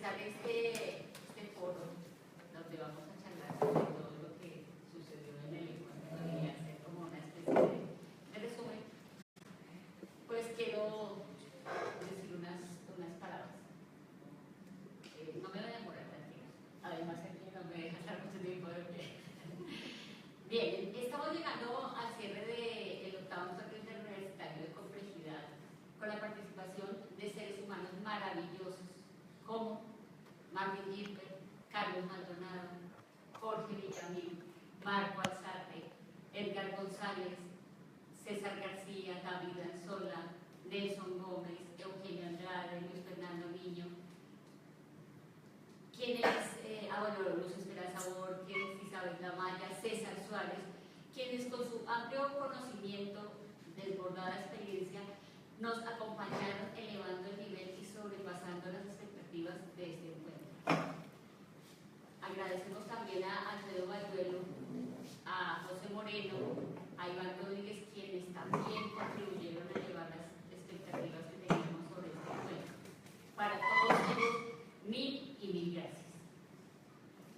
empezar este foro, donde vamos a charlar sobre todo lo que sucedió en el encuentro y hacer como una especie de resumen, pues quiero decir unas palabras. No me voy a demorar, tranquilos. Además, aquí no me deja estar mucho tiempo de pie. Bien, estamos llegando al cierre del octavo encuentro interuniversitario de complejidad, con la participación de seres humanos maravillosos como Marvin Gilbert, Carlos Maldonado, Jorge Villamil, Marco Alzate, Edgar González, César García, David Anzola, Nelson Gómez, Eugenio Andrade, Luis Fernando Niño, quienes, Luz Esperanza Borges, Isabel Amaya, César Suárez, quienes con su amplio conocimiento, desbordada experiencia, nos acompañaron elevando el nivel y sobrepasando las expectativas de este encuentro. Agradecemos también a Alfredo Bayuelo, a José Moreno, a Iván Rodríguez, quienes también contribuyeron a elevar las expectativas que teníamos sobre este encuentro. Para todos ellos, mil y mil gracias.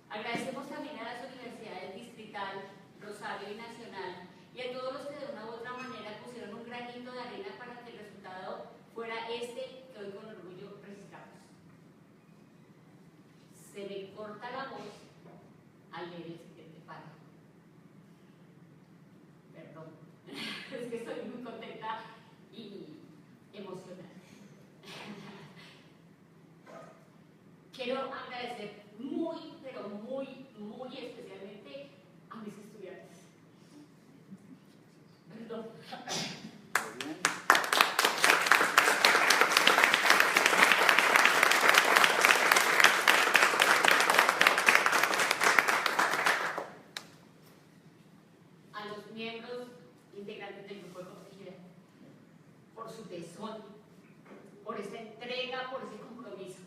Agradecemos también a las universidades Distrital, Rosario y Nacional y a todos los que de una u otra manera pusieron un granito de arena para que el resultado fuera este que hoy con orgullo registramos. Se me corta la voz al leer el siguiente párrafo. Perdón, es que estoy muy contenta y emocionada. Quiero agradecer muy, pero muy, muy especialmente a mis estudiantes. Perdón. A los miembros integrantes del grupo de complejidad, por su tesón, por esa entrega, por ese compromiso,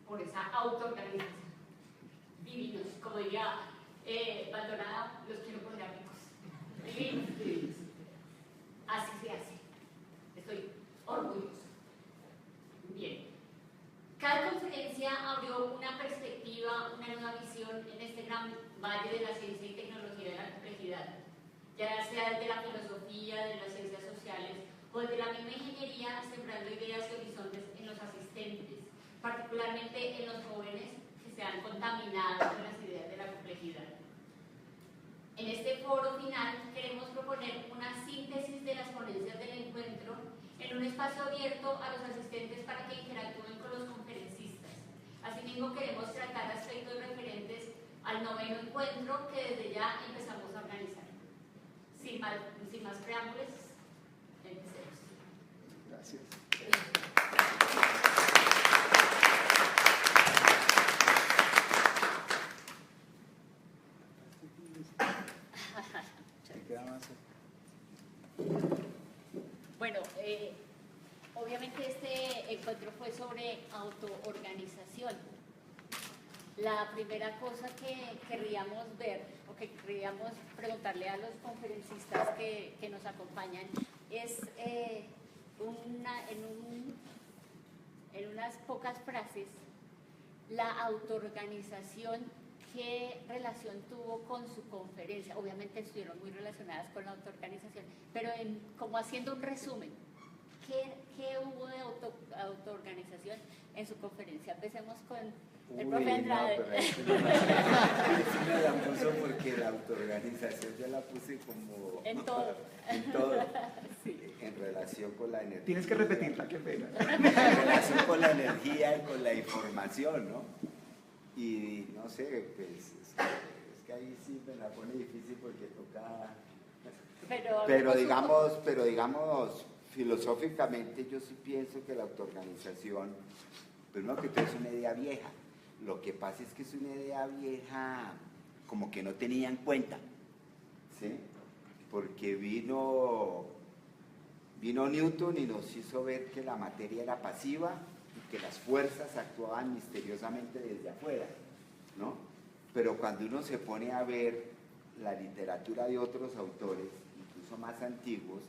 por esa autoorganización. Divinos, como diría Maldonado, los quiero poner amigos. Divinos, divinos. Así se hace. Estoy orgullosa. Bien. Cada conferencia abrió una perspectiva, una nueva visión en este gran valle de la ciencia y tecnología de la complejidad, ya sea desde la filosofía, de las ciencias sociales o desde la misma ingeniería, sembrando ideas y horizontes en los asistentes, particularmente en los jóvenes que se han contaminado con las ideas de la complejidad. En este foro final queremos proponer una síntesis de las ponencias del encuentro en un espacio abierto a los asistentes para que interactúen con los conferencistas. Asimismo queremos tratar aspectos referentes al noveno encuentro que desde ya empezamos a organizar. Sin más preámbulos, empecemos. Gracias. Bueno, obviamente este encuentro fue sobre autoorganización. La primera cosa que querríamos ver o que querríamos preguntarle a los conferencistas que nos acompañan es en unas pocas frases la autoorganización, qué relación tuvo con su conferencia. Obviamente estuvieron muy relacionadas con la autoorganización, pero como haciendo un resumen, ¿qué hubo de autoorganización en su conferencia? Empecemos con el profe Andrade. No, pero sí me la puso porque la autoorganización yo la puse como... En todo. En todo. Sí. En relación con la energía. Tienes que repetirla, qué pena. En relación con la energía y con la información, ¿no? Y no sé, pues es que ahí sí me la pone difícil porque toca... Pero digamos, filosóficamente yo sí pienso que la autoorganización, primero que todo es una idea vieja. Lo que pasa es que es una idea vieja como que no tenía en cuenta, ¿sí? Porque vino Newton y nos hizo ver que la materia era pasiva y que las fuerzas actuaban misteriosamente desde afuera, ¿no? Pero cuando uno se pone a ver la literatura de otros autores, incluso más antiguos,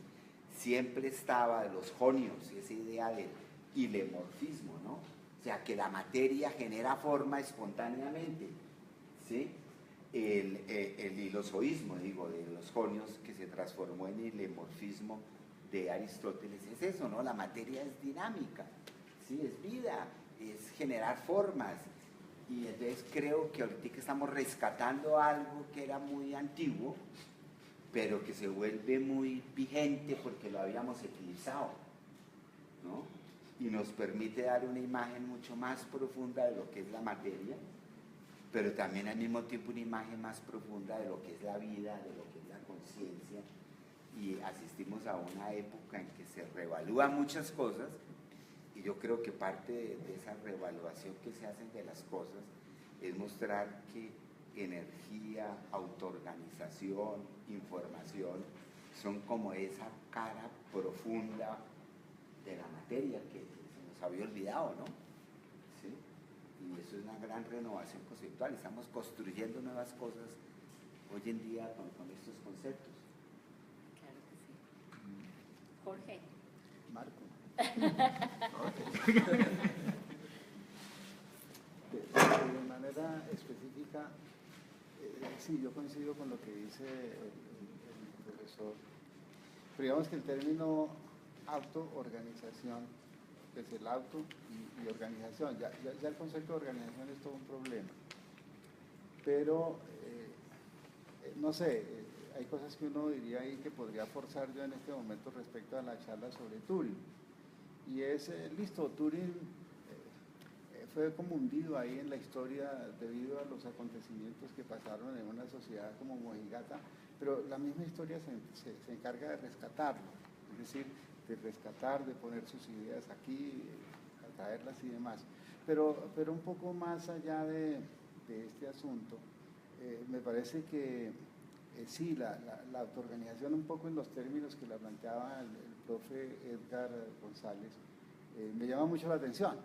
siempre estaba de los jonios, esa idea del hilemorfismo, ¿no? O sea, que la materia genera forma espontáneamente, ¿sí? El hilozoísmo, digo, de los jonios, que se transformó en el morfismo de Aristóteles, es eso, ¿no? La materia es dinámica, ¿sí? Es vida, es generar formas. Y entonces creo que ahorita estamos rescatando algo que era muy antiguo, pero que se vuelve muy vigente porque lo habíamos utilizado, ¿no? Y nos permite dar una imagen mucho más profunda de lo que es la materia, pero también al mismo tiempo una imagen más profunda de lo que es la vida, de lo que es la conciencia, y asistimos a una época en que se reevalúan muchas cosas, y yo creo que parte de esa reevaluación que se hace de las cosas es mostrar que energía, autoorganización, información, son como esa cara profunda de la materia que se nos había olvidado, ¿no? ¿Sí? Y eso es una gran renovación conceptual, estamos construyendo nuevas cosas hoy en día con estos conceptos. Claro que sí. Jorge. Marco. De manera específica, sí, yo coincido con lo que dice el profesor. Pero digamos que el término autoorganización, pues el auto y organización, ya el concepto de organización es todo un problema. Pero, no sé, hay cosas que uno diría ahí que podría forzar yo en este momento respecto a la charla sobre Turing. Y es, listo, Turing fue como hundido ahí en la historia debido a los acontecimientos que pasaron en una sociedad como Mojigata, pero la misma historia se encarga de rescatarlo, es decir, de rescatar, de poner sus ideas aquí, traerlas y demás. Pero un poco más allá de este asunto, me parece que sí, la autoorganización un poco en los términos que la planteaba el profe Edgar González, me llama mucho la atención.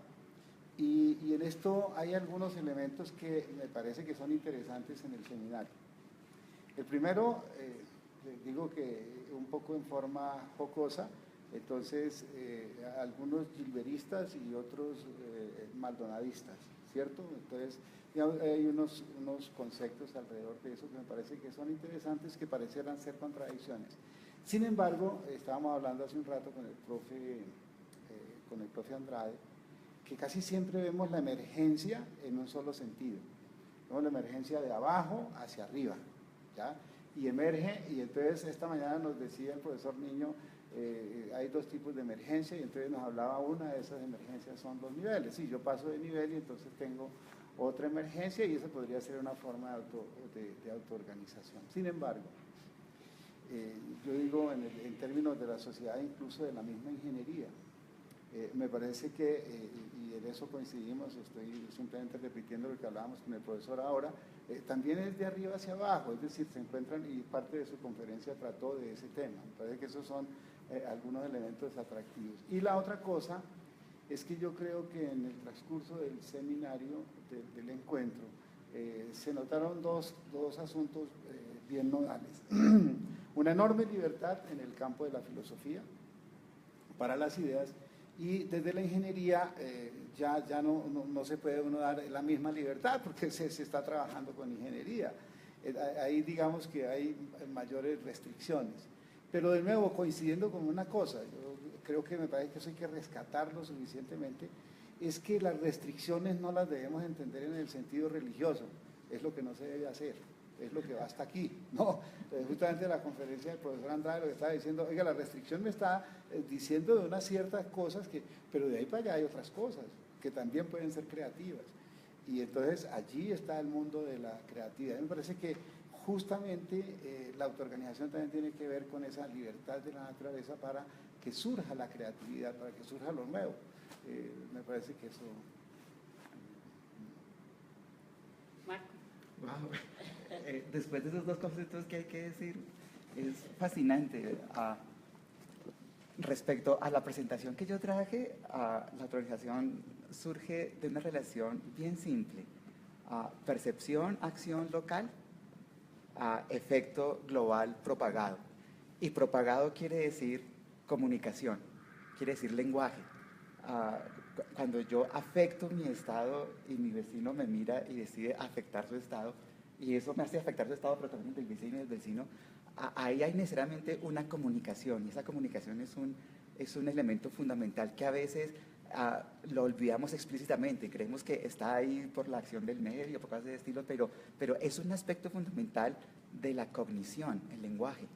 Y en esto hay algunos elementos que me parece que son interesantes en el seminario. El primero, digo que un poco en forma jocosa, entonces algunos gilberistas y otros maldonadistas, ¿cierto? Entonces hay unos conceptos alrededor de eso que me parece que son interesantes, que parecieran ser contradicciones. Sin embargo, estábamos hablando hace un rato con el profe Andrade, que casi siempre vemos la emergencia en un solo sentido. Vemos la emergencia de abajo hacia arriba, ¿ya? Y emerge, y entonces esta mañana nos decía el profesor Niño, hay dos tipos de emergencia, y entonces nos hablaba una de esas emergencias son los niveles. Sí, yo paso de nivel y entonces tengo otra emergencia, y esa podría ser una forma de autoorganización. Sin embargo, yo digo en términos de la sociedad, incluso de la misma ingeniería, me parece que, y en eso coincidimos, estoy simplemente repitiendo lo que hablábamos con el profesor ahora, también es de arriba hacia abajo, es decir, se encuentran, y parte de su conferencia trató de ese tema. Me parece que esos son algunos elementos atractivos. Y la otra cosa es que yo creo que en el transcurso del seminario, del encuentro, se notaron dos asuntos bien nodales. Una enorme libertad en el campo de la filosofía para las ideas, y desde la ingeniería ya no se puede uno dar la misma libertad porque se está trabajando con ingeniería. Ahí digamos que hay mayores restricciones. Pero de nuevo, coincidiendo con una cosa, yo creo que me parece que eso hay que rescatarlo suficientemente, es que las restricciones no las debemos entender en el sentido religioso, es lo que no se debe hacer, es lo que va hasta aquí, ¿no? Justamente la conferencia del profesor Andrade lo que estaba diciendo, oiga, la restricción me está diciendo de unas ciertas cosas, pero de ahí para allá hay otras cosas que también pueden ser creativas. Y entonces allí está el mundo de la creatividad. Me parece que justamente la autoorganización también tiene que ver con esa libertad de la naturaleza para que surja la creatividad, para que surja lo nuevo. Me parece que eso... Marco. Wow. Después de esos dos conceptos que hay que decir, es fascinante. Respecto a la presentación que yo traje, la autorización surge de una relación bien simple: percepción, acción local, efecto global propagado. Y propagado quiere decir comunicación, quiere decir lenguaje. cuando yo afecto mi estado y mi vecino me mira y decide afectar su estado, y eso me hace afectar su estado, pero también el del vecino y el vecino, ahí hay necesariamente una comunicación, y esa comunicación es un elemento fundamental que a veces lo olvidamos explícitamente, creemos que está ahí por la acción del medio, por cosas de estilo, pero es un aspecto fundamental de la cognición, el lenguaje.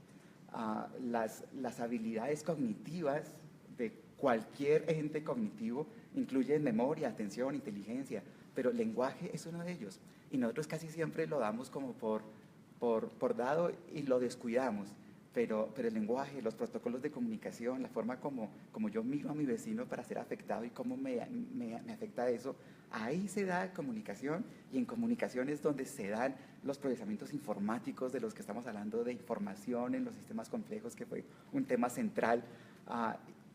Las habilidades cognitivas de cualquier ente cognitivo incluyen memoria, atención, inteligencia, pero el lenguaje es uno de ellos. Y nosotros casi siempre lo damos como por dado y lo descuidamos. Pero el lenguaje, los protocolos de comunicación, la forma como yo miro a mi vecino para ser afectado y cómo me afecta eso, ahí se da comunicación, y en comunicación es donde se dan los procesamientos informáticos de los que estamos hablando, de información en los sistemas complejos, que fue un tema central.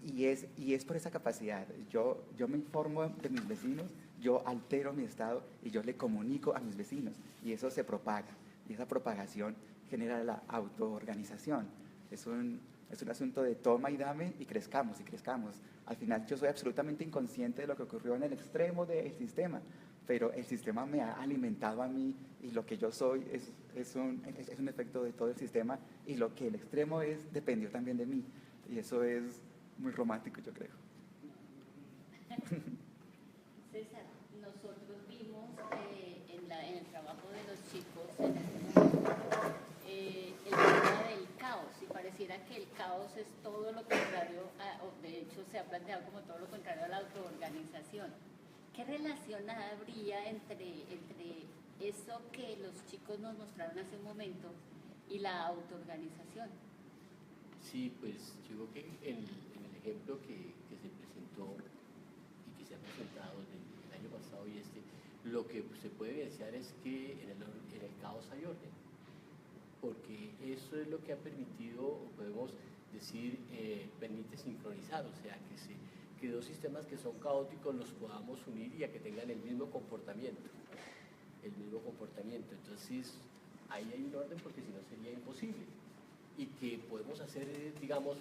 Y es por esa capacidad. Yo me informo de mis vecinos, yo altero mi estado y yo le comunico a mis vecinos, y eso se propaga, y esa propagación genera la autoorganización. Es un asunto de toma y dame, y crezcamos y crezcamos. Al final yo soy absolutamente inconsciente de lo que ocurrió en el extremo del sistema, pero el sistema me ha alimentado a mí, y lo que yo soy es un efecto de todo el sistema, y lo que el extremo es dependió también de mí, y eso es muy romántico, yo creo. César, nosotros vimos en el trabajo de los chicos en este momento, el tema del caos, y pareciera que el caos es todo lo contrario, o de hecho se ha planteado como todo lo contrario a la autoorganización. ¿Qué relación habría entre eso que los chicos nos mostraron hace un momento y la autoorganización? Sí, pues yo creo que en el ejemplo que se presentó y que se ha presentado el año pasado y lo que se puede evidenciar es que en el caos hay orden, porque eso es lo que ha permitido, o podemos decir, permite sincronizar, o sea, que dos sistemas que son caóticos los podamos unir y a que tengan el mismo comportamiento. Entonces, ahí hay un orden, porque si no sería imposible. Y que podemos hacer, digamos,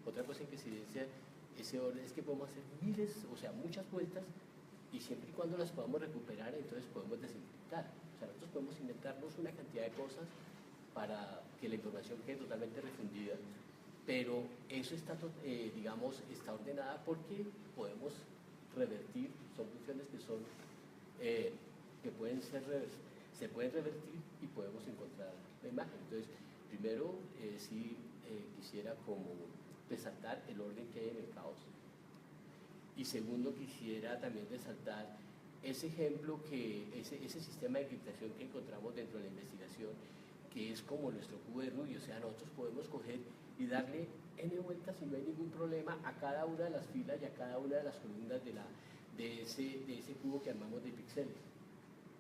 otra cosa en que se evidencia ese orden es que podemos hacer muchas vueltas, y siempre y cuando las podamos recuperar, entonces podemos desencriptar. O sea, nosotros podemos inventarnos una cantidad de cosas para que la información quede totalmente refundida, pero eso está ordenada porque podemos revertir, son funciones que se pueden revertir, y podemos encontrar la imagen. Entonces, primero, quisiera como resaltar el orden que hay en el caos. Y segundo, quisiera también resaltar ese ejemplo, ese sistema de encriptación que encontramos dentro de la investigación, que es como nuestro cubo de Rubik. O sea, nosotros podemos coger y darle n vueltas y no hay ningún problema a cada una de las filas y a cada una de las columnas de ese cubo que armamos de píxeles.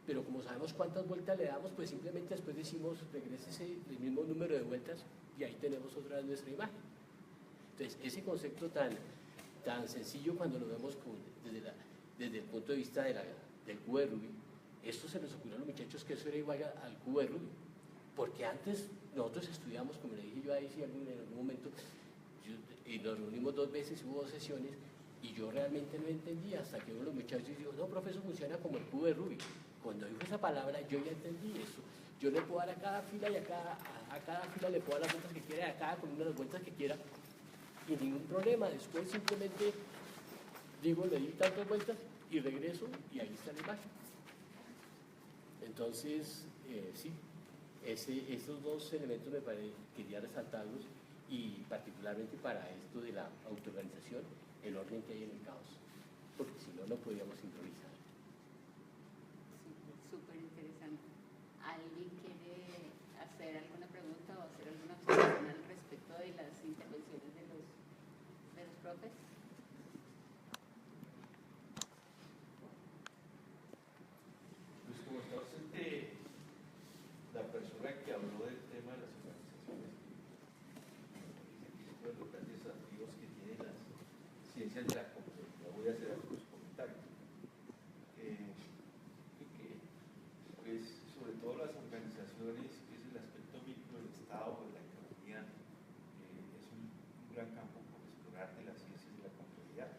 Pero como sabemos cuántas vueltas le damos, pues simplemente después decimos, regrese el mismo número de vueltas, y ahí tenemos otra vez nuestra imagen. Entonces, ese concepto tan sencillo, cuando lo vemos desde el punto de vista del cubo de Rubik, esto se les ocurrió a los muchachos que eso era igual al cubo de Rubik, porque antes nosotros estudiamos, como le dije yo ahí en algún momento, y nos reunimos 2 veces, hubo 2 sesiones, y yo realmente no entendía, hasta que uno de los muchachos dijo, no, profe, eso funciona como el cubo de Rubik. Cuando dijo esa palabra, yo ya entendí eso. Yo le puedo dar a cada fila, y a cada fila le puedo dar las vueltas que quiera, y a cada columna las vueltas que quiera, y ningún problema. Después simplemente digo, le di tantas vueltas y regreso, y ahí está la imagen. Entonces, sí, esos 2 elementos quería resaltarlos, y particularmente para esto de la autoorganización, el orden que hay en el caos, porque si no, no podíamos sincronizar. Súper interesante. ¿Alguien quiere hacer alguna pregunta o hacer alguna observación al respecto de las intervenciones de los profes? Pues como está ausente la persona que habló del tema de las organizaciones, los grandes desafíos que tienen las ciencias de la complejidad, voy a hacer algunos comentarios. Pues sobre todo las organizaciones, que es el aspecto micro del Estado, de la economía, es un gran campo por explorar de las ciencias de la complejidad.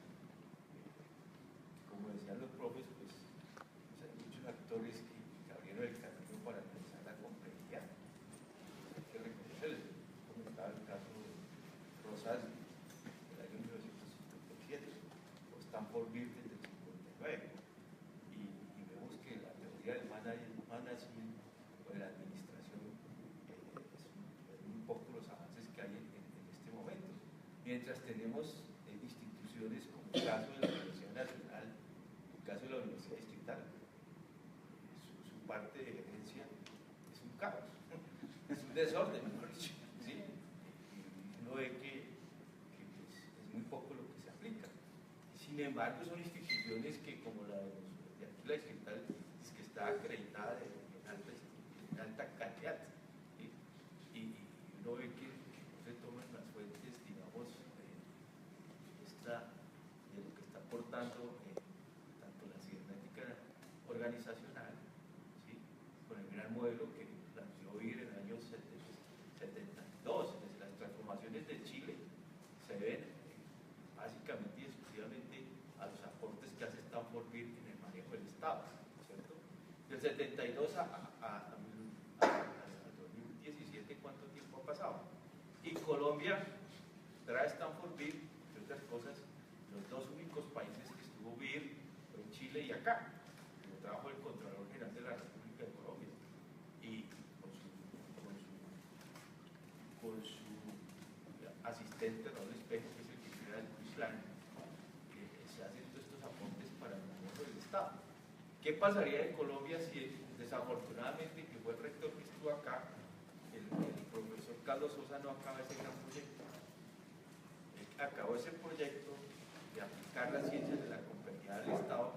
desorden, mejor dicho, ¿sí? Y uno ve que pues, es muy poco lo que se aplica. Sin embargo, son instituciones que, como la de aquí la distrital, es que está acreditada en alta calidad, ¿sí? Y uno ve que no se toman las fuentes, digamos, de lo que está aportando tanto la cibernética organizacional, ¿sí? Con el gran modelo que planteó BIR en el año 72. Desde las transformaciones de Chile se ven básicamente y exclusivamente a los aportes que hace Stanford BIR en el manejo del Estado, ¿cierto? Del 72 al 2017, ¿cuánto tiempo ha pasado? Y Colombia trae Stanford BIR, entre otras cosas, los dos únicos países que estuvo BIR fue en Chile y acá, como trabajo del Contralor General de la República de Colombia, y con su asistente Raúl Espejo, que es el que crea el plan, que se hacen todos estos aportes para el manejo del Estado. ¿Qué pasaría en Colombia si desafortunadamente, que fue el rector que estuvo acá, el profesor Carlos Sosa no acaba ese gran proyecto? Acabó ese proyecto de aplicar las ciencias de la complejidad del Estado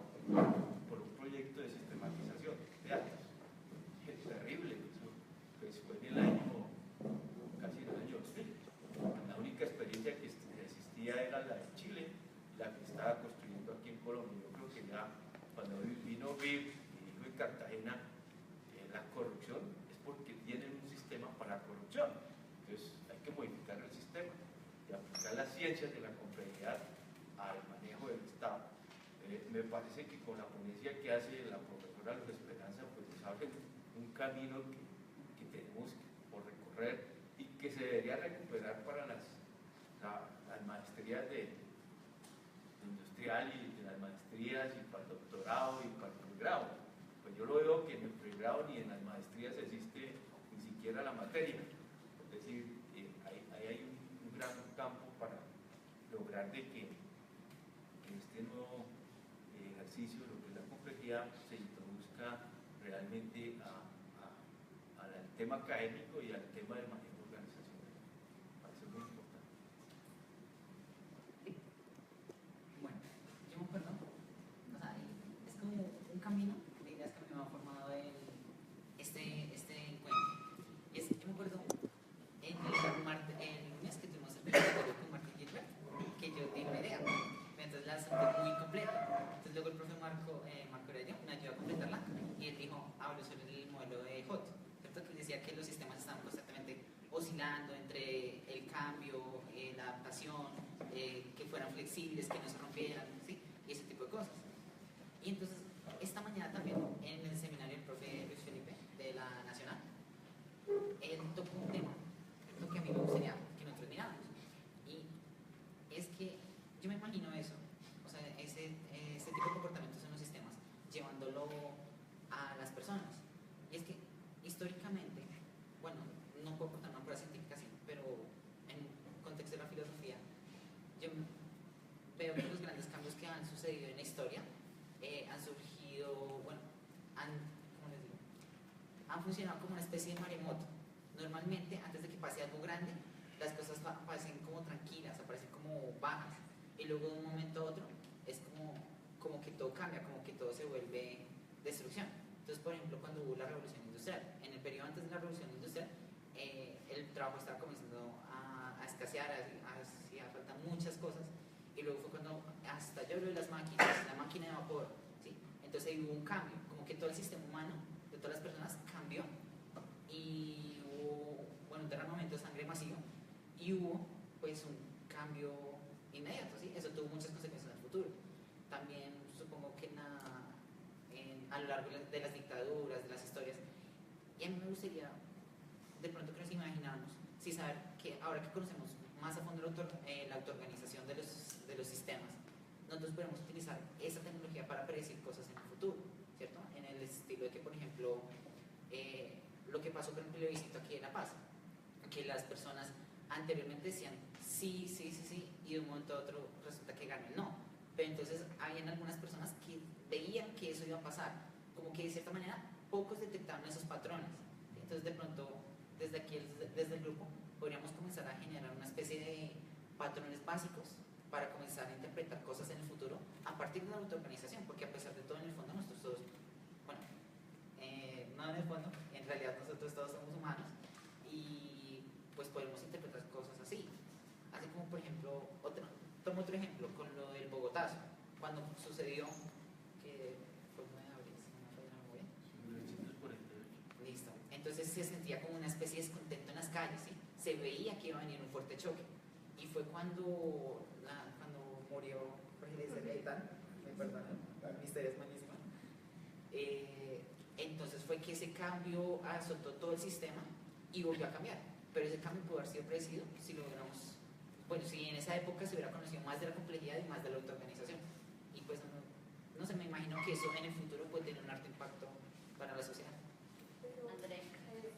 por un proyecto de sistematización de datos. Es terrible, eso pues fue en el año, casi en el año 2000. La única experiencia que existía era la de Chile, la que estaba construyendo aquí en Colombia. Yo creo que ya cuando vino BIR y dijo en Cartagena, la corrupción es porque tienen un sistema para corrupción. Entonces hay que modificar el sistema y aplicar las ciencias de la complejidad al manejo del Estado. Me parece que con la ponencia que hace la profesora Luz Esperanza, pues nos abre un camino que tenemos por recorrer y que se debería recuperar para las maestrías de industrial y de las maestrías y para el doctorado y para el pregrado. Pues yo lo veo que en el pregrado ni en las maestrías existe ni siquiera la materia. Es decir, ahí hay un gran campo para lograr de que este nuevo ejercicio, lo que es la complejidad, se introduzca realmente al tema académico y al tema del manejo organizacional. Parece muy importante. Bueno, yo me acuerdo, o sea, es como un camino de ideas que me han formado este encuentro. Y es que yo me acuerdo en el lunes que tuvimos el presentatorio con Martín Gilbert, que yo di una idea, entonces la sentí muy completa. Entonces luego el profe Marco Heredia me ayudó a completarla y él dijo, habló sobre el modelo de HOT, ¿cierto? Que decía que los sistemas estaban constantemente oscilando entre el cambio, la adaptación, que fueran flexibles, que no se rompieran, ¿sí? Y ese tipo de cosas. Y entonces, esta mañana también, en el seminario del profe Luis Felipe de la Nacional, él tocó un tema, ¿cierto? Que a mí me gustaría que nosotros miráramos. Y es que yo me imagino eso, o sea, ese tipo de comportamientos en los sistemas, llevándolo a las personas. Y es que, históricamente, bueno, no puedo aportar una prueba científica así, pero en contexto de la filosofía, yo veo que los grandes cambios que han sucedido en la historia han surgido, bueno, ¿cómo les digo? Han funcionado como una especie de maremoto. Normalmente, antes de que pase algo grande, las cosas aparecen como tranquilas, aparecen como bajas, y luego de un momento a otro es como que todo cambia, como que todo se vuelve destrucción. Entonces, por ejemplo, cuando hubo la revolución industrial, en el periodo antes de la revolución industrial, el trabajo estaba comenzando a escasear, hacía falta muchas cosas, y luego fue cuando hasta yo lo de las máquinas, la máquina de vapor, ¿sí? Entonces ahí hubo un cambio, como que todo el sistema humano de todas las personas cambió, y hubo, bueno, un derramamiento de sangre masivo, y hubo pues un cambio inmediato, ¿sí? Eso tuvo muchas consecuencias en el futuro. También supongo que a lo largo de las dictaduras, de las historias, y a mí me gustaría de pronto que nos imagináramos, sí, saber que ahora que conocemos más a fondo la autoorganización de los sistemas, nosotros podemos utilizar esa tecnología para predecir cosas en el futuro, ¿cierto? En el estilo de que, por ejemplo, lo que pasó con el plebiscito aquí en La Paz, que las personas anteriormente decían sí, sí, sí, sí, y de un momento a otro resulta que ganó el no. Pero entonces habían algunas personas que veían que eso iba a pasar, como que de cierta manera pocos detectaban esos patrones. Entonces de pronto desde aquí, desde el grupo, podríamos comenzar a generar una especie de patrones básicos para comenzar a interpretar cosas en el futuro a partir de la autoorganización, porque a pesar de todo, en el fondo, nosotros todos, bueno, no en el fondo, en realidad nosotros todos somos humanos y pues podemos interpretar cosas así. Así como, por ejemplo, tomo otro ejemplo con lo del Bogotazo, cuando sucedió, que fue 9 de abril, si no me falla la memoria. Listo. Entonces se sentía como una especie de descontento en las calles, ¿sí? Se veía que iba a venir un fuerte choque. Y fue cuando murió Jorge Eliezer Gaitán, me perdonan, la misteria es buenísima. Entonces fue que ese cambio azotó todo el sistema y volvió a cambiar. Pero ese cambio pudo haber sido predecido si lo hubiéramos, bueno, si en esa época se hubiera conocido más de la complejidad y más de la autoorganización. Y pues no sé, me imagino que eso en el futuro puede tener un alto impacto para la sociedad. André.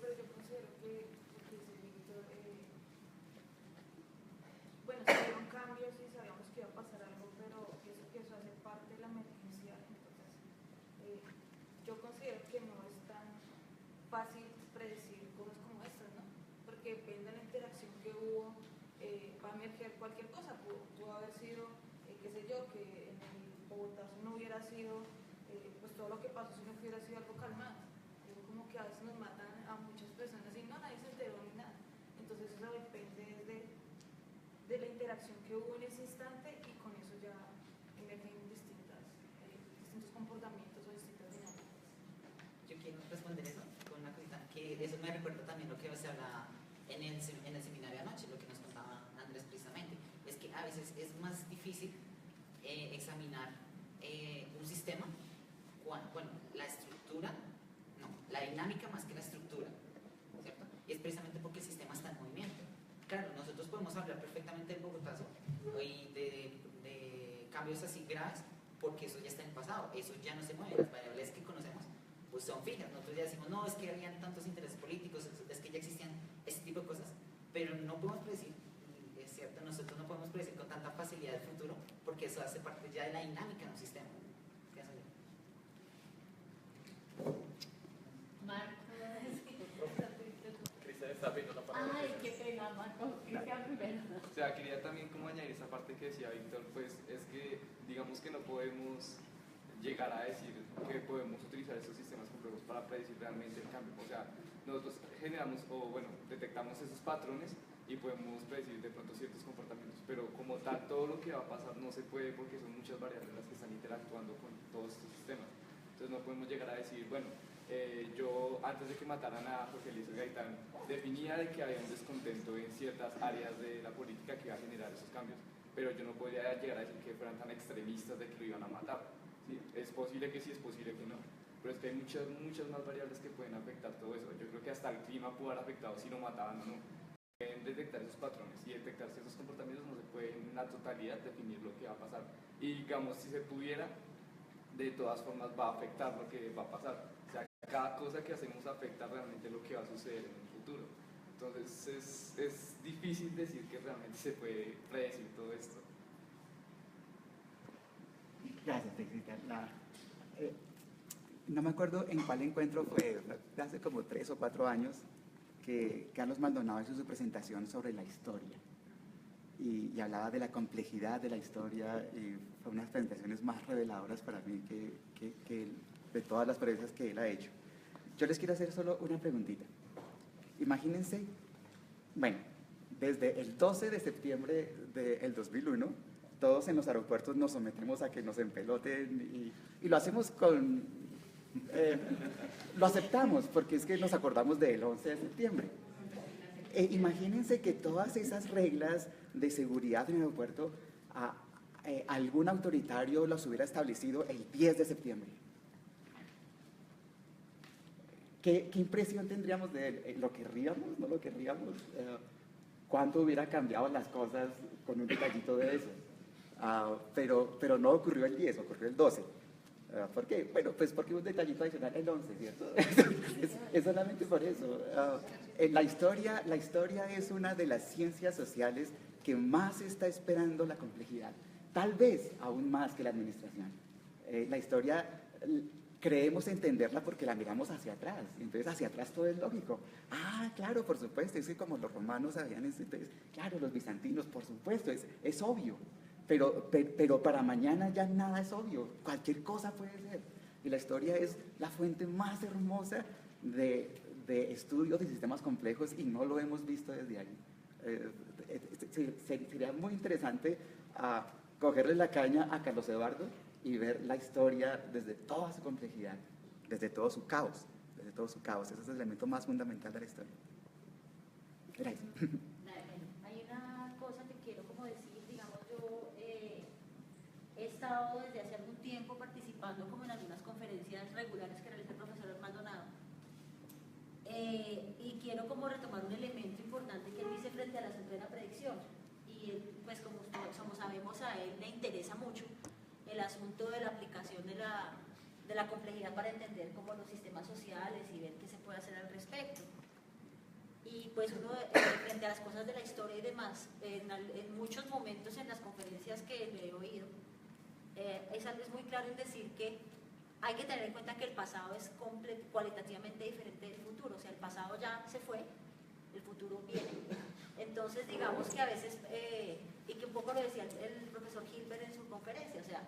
Pero yo considero que Víctor, bueno, se dieron cambios y sabíamos que iba a pasar algo, pero pienso que eso hace parte de la emergencia. Entonces, yo considero que no es tan fácil predecir cosas como estas, ¿no? Porque depende de la interacción que hubo, va a emerger cualquier cosa. Pudo haber sido, qué sé yo, que en el Bogotazo no hubiera sido, pues todo lo que pasó si no hubiera sido algo calmado. Como que a veces nos matan a muchas personas y no, nadie se enteró ni nada. Entonces eso depende de la interacción que hubo en ese instante y con eso ya emergen distintos comportamientos o distintas dinámicas. Yo quiero responder eso con una cosita, que eso me recuerda también lo que se hablaba en el seminario anoche, lo que nos contaba Andrés precisamente, es que a veces es más difícil examinar un sistema, bueno, la estructura, no, la dinámica más que la estructura, ¿cierto? Y es precisamente porque el sistema está en movimiento. Claro, nosotros podemos hablar perfectamente del Bogotazo y de cambios así graves, porque eso ya está en el pasado, eso ya no se mueve, las variables que conocemos pues son fijas. Nosotros ya decimos, no, es que habían tantos intereses políticos, es que ya existían este tipo de cosas, pero no podemos predecir, es cierto, nosotros no podemos predecir con tanta facilidad el futuro, porque eso hace parte ya de la dinámica de un sistema. Marco. Cristian está pidiendo la palabra. Ay, qué pena, Marco. Cristian primero. O sea, quería también como añadir esa parte que decía Víctor, pues es que digamos que no podemos llegar a decir que podemos utilizar estos sistemas complejos para predecir realmente el cambio. O sea, nosotros generamos o bueno, detectamos esos patrones y podemos predecir de pronto ciertos comportamientos, pero como tal todo lo que va a pasar no se puede porque son muchas variables las que están interactuando con todos estos sistemas. Entonces no podemos llegar a decir, bueno, yo antes de que mataran a Jorge Eliezer Gaitán definía de que había un descontento en ciertas áreas de la política que iba a generar esos cambios, pero yo no podría llegar a decir que fueran tan extremistas de que lo iban a matar. ¿Sí? Es posible que sí, es posible que no, pero es que hay muchas más variables que pueden afectar todo eso. Yo creo que hasta el clima pudo haber afectado si lo mataban o no. Pueden detectar esos patrones y detectar ciertos comportamientos, no se puede en la totalidad definir lo que va a pasar. Y digamos, si se pudiera, de todas formas va a afectar lo que va a pasar. O sea, cada cosa que hacemos afecta realmente lo que va a suceder en el futuro. Entonces es difícil decir que realmente se puede predecir todo esto. Gracias, Cristian. No me acuerdo en cuál encuentro fue, hace como 3 o 4 años, que Carlos Maldonado hizo su presentación sobre la historia. Y hablaba de la complejidad de la historia y fue una de las presentaciones más reveladoras para mí que de todas las preguntas que él ha hecho. Yo les quiero hacer solo una preguntita. Imagínense, bueno, desde el 12 de septiembre del 2001, todos en los aeropuertos nos sometemos a que nos empeloten y lo hacemos con... lo aceptamos porque es que nos acordamos del 11 de septiembre. Imagínense que todas esas reglas de seguridad en el aeropuerto algún autoritario las hubiera establecido el 10 de septiembre. ¿Qué impresión tendríamos de él? ¿Lo querríamos? ¿No lo querríamos? ¿Cuánto hubiera cambiado las cosas con un detallito de eso? Pero no ocurrió el 10, ocurrió el 12. ¿Por qué? Bueno, pues porque un detallito adicional el 11, ¿cierto? es solamente por eso. La historia es una de las ciencias sociales que más está esperando la complejidad, tal vez aún más que la administración. La historia creemos entenderla porque la miramos hacia atrás. Entonces, hacia atrás todo es lógico. Ah, claro, por supuesto, es que como los romanos sabían eso, entonces, claro, los bizantinos, por supuesto, es obvio. Pero para mañana ya nada es obvio, cualquier cosa puede ser. Y la historia es la fuente más hermosa de estudios de sistemas complejos y no lo hemos visto desde ahí. Sería muy interesante cogerle la caña a Carlos Eduardo y ver la historia desde toda su complejidad, desde todo su caos, Ese es el elemento más fundamental de la historia. Gracias. Hay una cosa que quiero como decir, digamos, yo he estado desde hace algún tiempo participando como en algunas conferencias regulares que realiza el profesor Maldonado, y quiero como retomar un elemento importante que él dice frente al asunto de la predicción, y pues como sabemos a él le interesa mucho el asunto de la aplicación de la complejidad para entender como los sistemas sociales y ver qué se puede hacer al respecto. Y pues uno, frente a las cosas de la historia y demás, en muchos momentos en las conferencias que le he oído, es muy claro en decir que hay que tener en cuenta que el pasado es cualitativamente diferente del futuro. O sea, el pasado ya se fue, el futuro viene. Entonces, digamos que a veces, y que un poco lo decía el profesor Hilbert en su conferencia, o sea,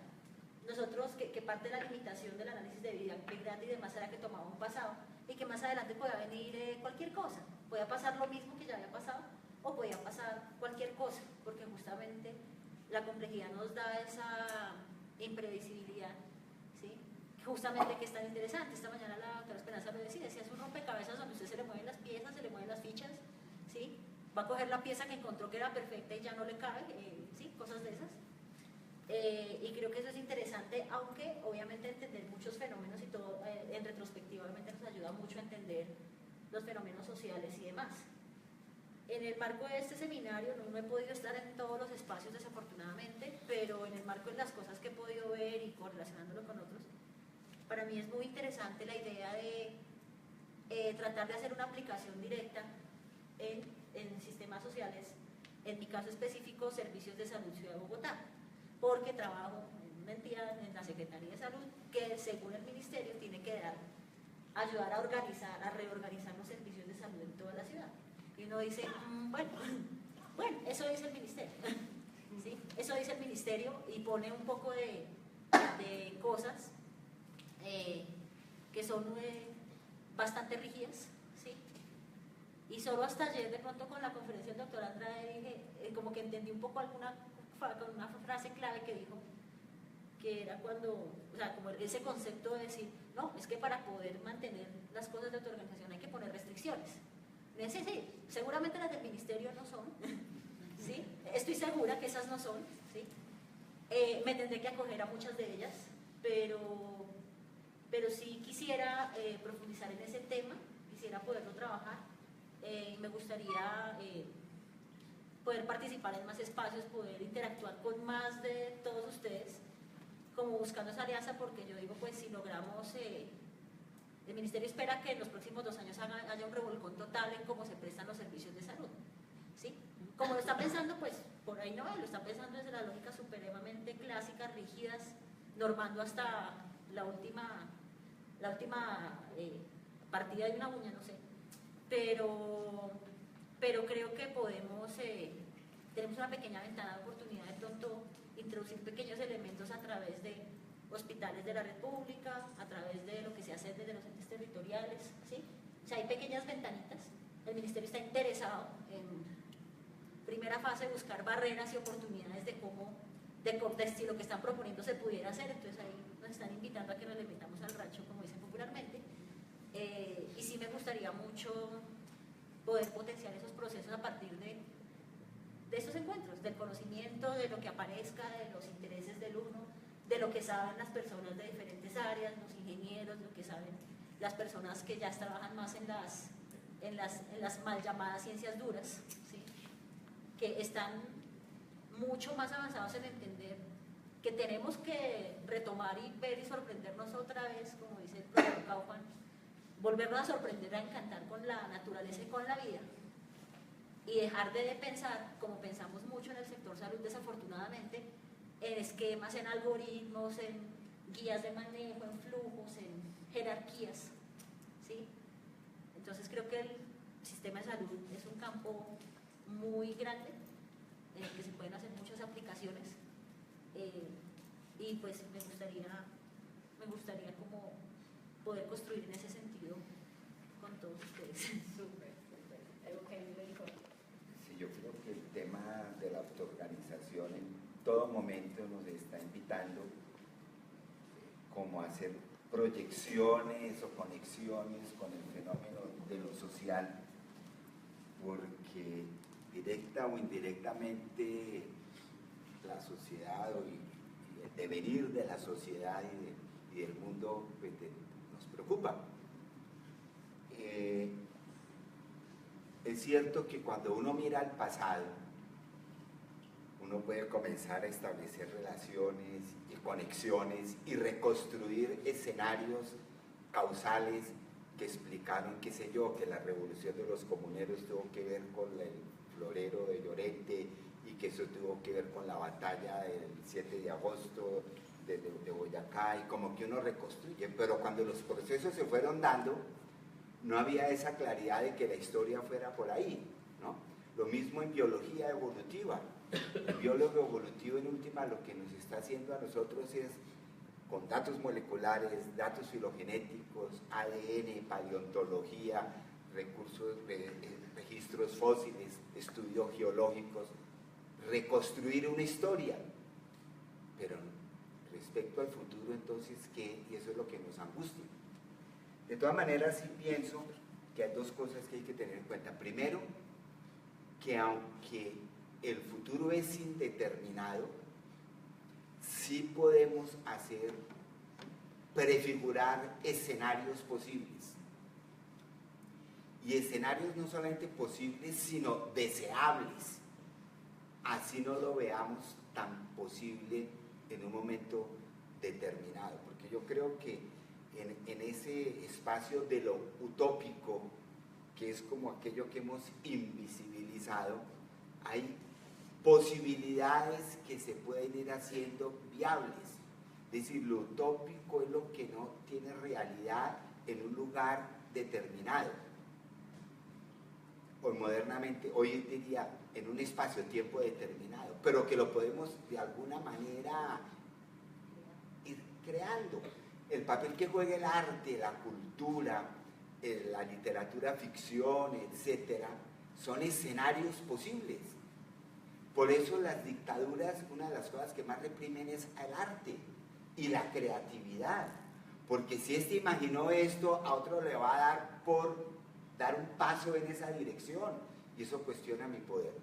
nosotros, que parte de la limitación del análisis de vida grande y demás era que tomaba un pasado y que más adelante podía venir cualquier cosa, podía pasar lo mismo que ya había pasado o podía pasar cualquier cosa, porque justamente la complejidad nos da esa imprevisibilidad, ¿sí? Justamente que es tan interesante. Esta mañana la doctora Esperanza lo decía, es un rompecabezas donde usted se le mueven las piezas, se le mueven las fichas, ¿sí? Va a coger la pieza que encontró que era perfecta y ya no le cabe, ¿sí? Cosas de esas. Y creo que eso es interesante, aunque obviamente entender muchos fenómenos y todo en retrospectiva obviamente nos ayuda mucho a entender los fenómenos sociales y demás. En el marco de este seminario no he podido estar en todos los espacios desafortunadamente, pero en el marco de las cosas que he podido ver y correlacionándolo con otros, para mí es muy interesante la idea de tratar de hacer una aplicación directa en sistemas sociales, en mi caso específico, servicios de salud Ciudad de Bogotá, porque trabajo en una entidad, en la Secretaría de Salud, que según el Ministerio tiene que ayudar a reorganizar los servicios de salud en toda la ciudad. Y uno dice, bueno, eso dice el Ministerio, ¿sí? Eso dice el Ministerio y pone un poco de cosas que son bastante rígidas, ¿sí? Y solo hasta ayer, de pronto con la conferencia del doctor Andrade, dije, como que entendí un poco con una frase clave que dijo, que era cuando, o sea, como ese concepto de decir, no, es que para poder mantener las cosas de tu organización hay que poner restricciones. Sí, seguramente las del Ministerio no son, ¿sí? Estoy segura que esas no son, ¿sí? Me tendré que acoger a muchas de ellas, pero sí quisiera profundizar en ese tema, quisiera poderlo trabajar, me gustaría poder participar en más espacios, poder interactuar con más de todos ustedes, como buscando esa alianza, porque yo digo, pues si logramos, el Ministerio espera que en los próximos 2 años haya un revolcón total en cómo se prestan los servicios de salud, ¿sí? Como lo está pensando, pues por ahí no, lo está pensando desde las lógicas supremamente clásicas, rígidas, normando hasta la última partida de una uña, no sé, pero creo que tenemos una pequeña ventana de oportunidad de pronto introducir pequeños elementos a través de hospitales de la República, a través de lo que se hace desde los entes territoriales, ¿sí? O sea, hay pequeñas ventanitas. El Ministerio está interesado en primera fase buscar barreras y oportunidades de cómo, si lo que están proponiendo se pudiera hacer, entonces ahí nos están invitando a que nos le metamos al rancho, como dicen popularmente, y sí me gustaría mucho poder potenciar esos procesos a partir de esos encuentros, del conocimiento, de lo que aparezca, de los intereses del uno, de lo que saben las personas de diferentes áreas, los ingenieros, lo que saben las personas que ya trabajan más en las mal llamadas ciencias duras, ¿sí? Que están mucho más avanzados en entender que tenemos que retomar y ver y sorprendernos otra vez, como dice el profesor Kaufman, volvernos a sorprender, a encantar con la naturaleza y con la vida, y dejar de pensar, como pensamos mucho en el sector salud desafortunadamente, en esquemas, en algoritmos, en guías de manejo, en flujos, en jerarquías, ¿sí? Entonces creo que el sistema de salud es un campo muy grande en el que se pueden hacer muchas aplicaciones y pues me gustaría como poder construir en ese sentido con todos ustedes. Súper, súper. Eugenio me dijo. Sí, yo creo que el tema de la autoorganización en todo momento nos está invitando como a hacer proyecciones o conexiones con el fenómeno de lo social, porque directa o indirectamente la sociedad y el devenir de la sociedad y del mundo pues, nos preocupa. Es cierto que cuando uno mira al pasado, uno puede comenzar a establecer relaciones y conexiones y reconstruir escenarios causales que explicaron, qué sé yo, que la revolución de los comuneros tuvo que ver con el florero de Llorente y que eso tuvo que ver con la batalla del 7 de agosto de Boyacá, y como que uno reconstruye, pero cuando los procesos se fueron dando, no había esa claridad de que la historia fuera por ahí, ¿no? Lo mismo en biología evolutiva. El biólogo evolutivo en última lo que nos está haciendo a nosotros es, con datos moleculares, datos filogenéticos, ADN, paleontología, registros fósiles, estudios geológicos, reconstruir una historia. Pero respecto al futuro, entonces, ¿qué? Y eso es lo que nos angustia. De todas maneras, sí pienso que hay dos cosas que hay que tener en cuenta. Primero, que aunque el futuro es indeterminado, sí podemos prefigurar escenarios posibles. Y escenarios no solamente posibles, sino deseables. Así no lo veamos tan posible en un momento determinado. Porque yo creo que en ese espacio de lo utópico, que es como aquello que hemos invisibilizado, hay posibilidades que se pueden ir haciendo viables. Es decir, lo utópico es lo que no tiene realidad en un lugar determinado. O modernamente, hoy diría, en un espacio-tiempo determinado, pero que lo podemos de alguna manera ir creando. El papel que juega el arte, la cultura, la literatura ficción, etcétera, son escenarios posibles. Por eso las dictaduras, una de las cosas que más reprimen es el arte y la creatividad. Porque si este imaginó esto, a otro le va a dar por dar un paso en esa dirección. Y eso cuestiona mi poder.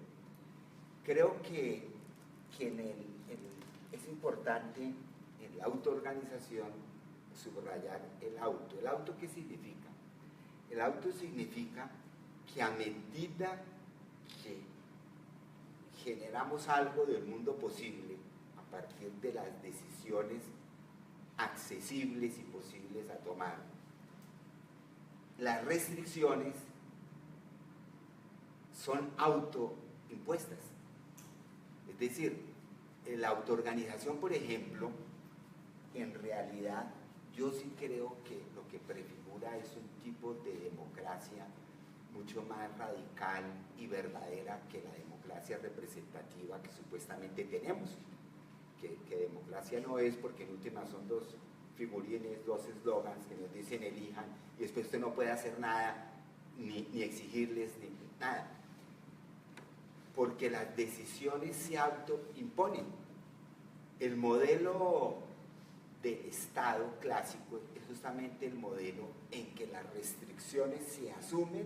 Creo que es importante en la autoorganización subrayar el auto. ¿El auto qué significa? El auto significa que a medida que generamos algo del mundo posible a partir de las decisiones accesibles y posibles a tomar, las restricciones son autoimpuestas. Es decir, la autoorganización, por ejemplo, en realidad yo sí creo que lo que prefigura es un tipo de democracia mucho más radical y verdadera que la democracia representativa que supuestamente tenemos. Que democracia no es, porque en última son dos figurines, dos eslogans que nos dicen elijan, y después usted no puede hacer nada, ni exigirles, ni nada. Porque las decisiones se autoimponen. El modelo del Estado clásico es justamente el modelo en que las restricciones se asumen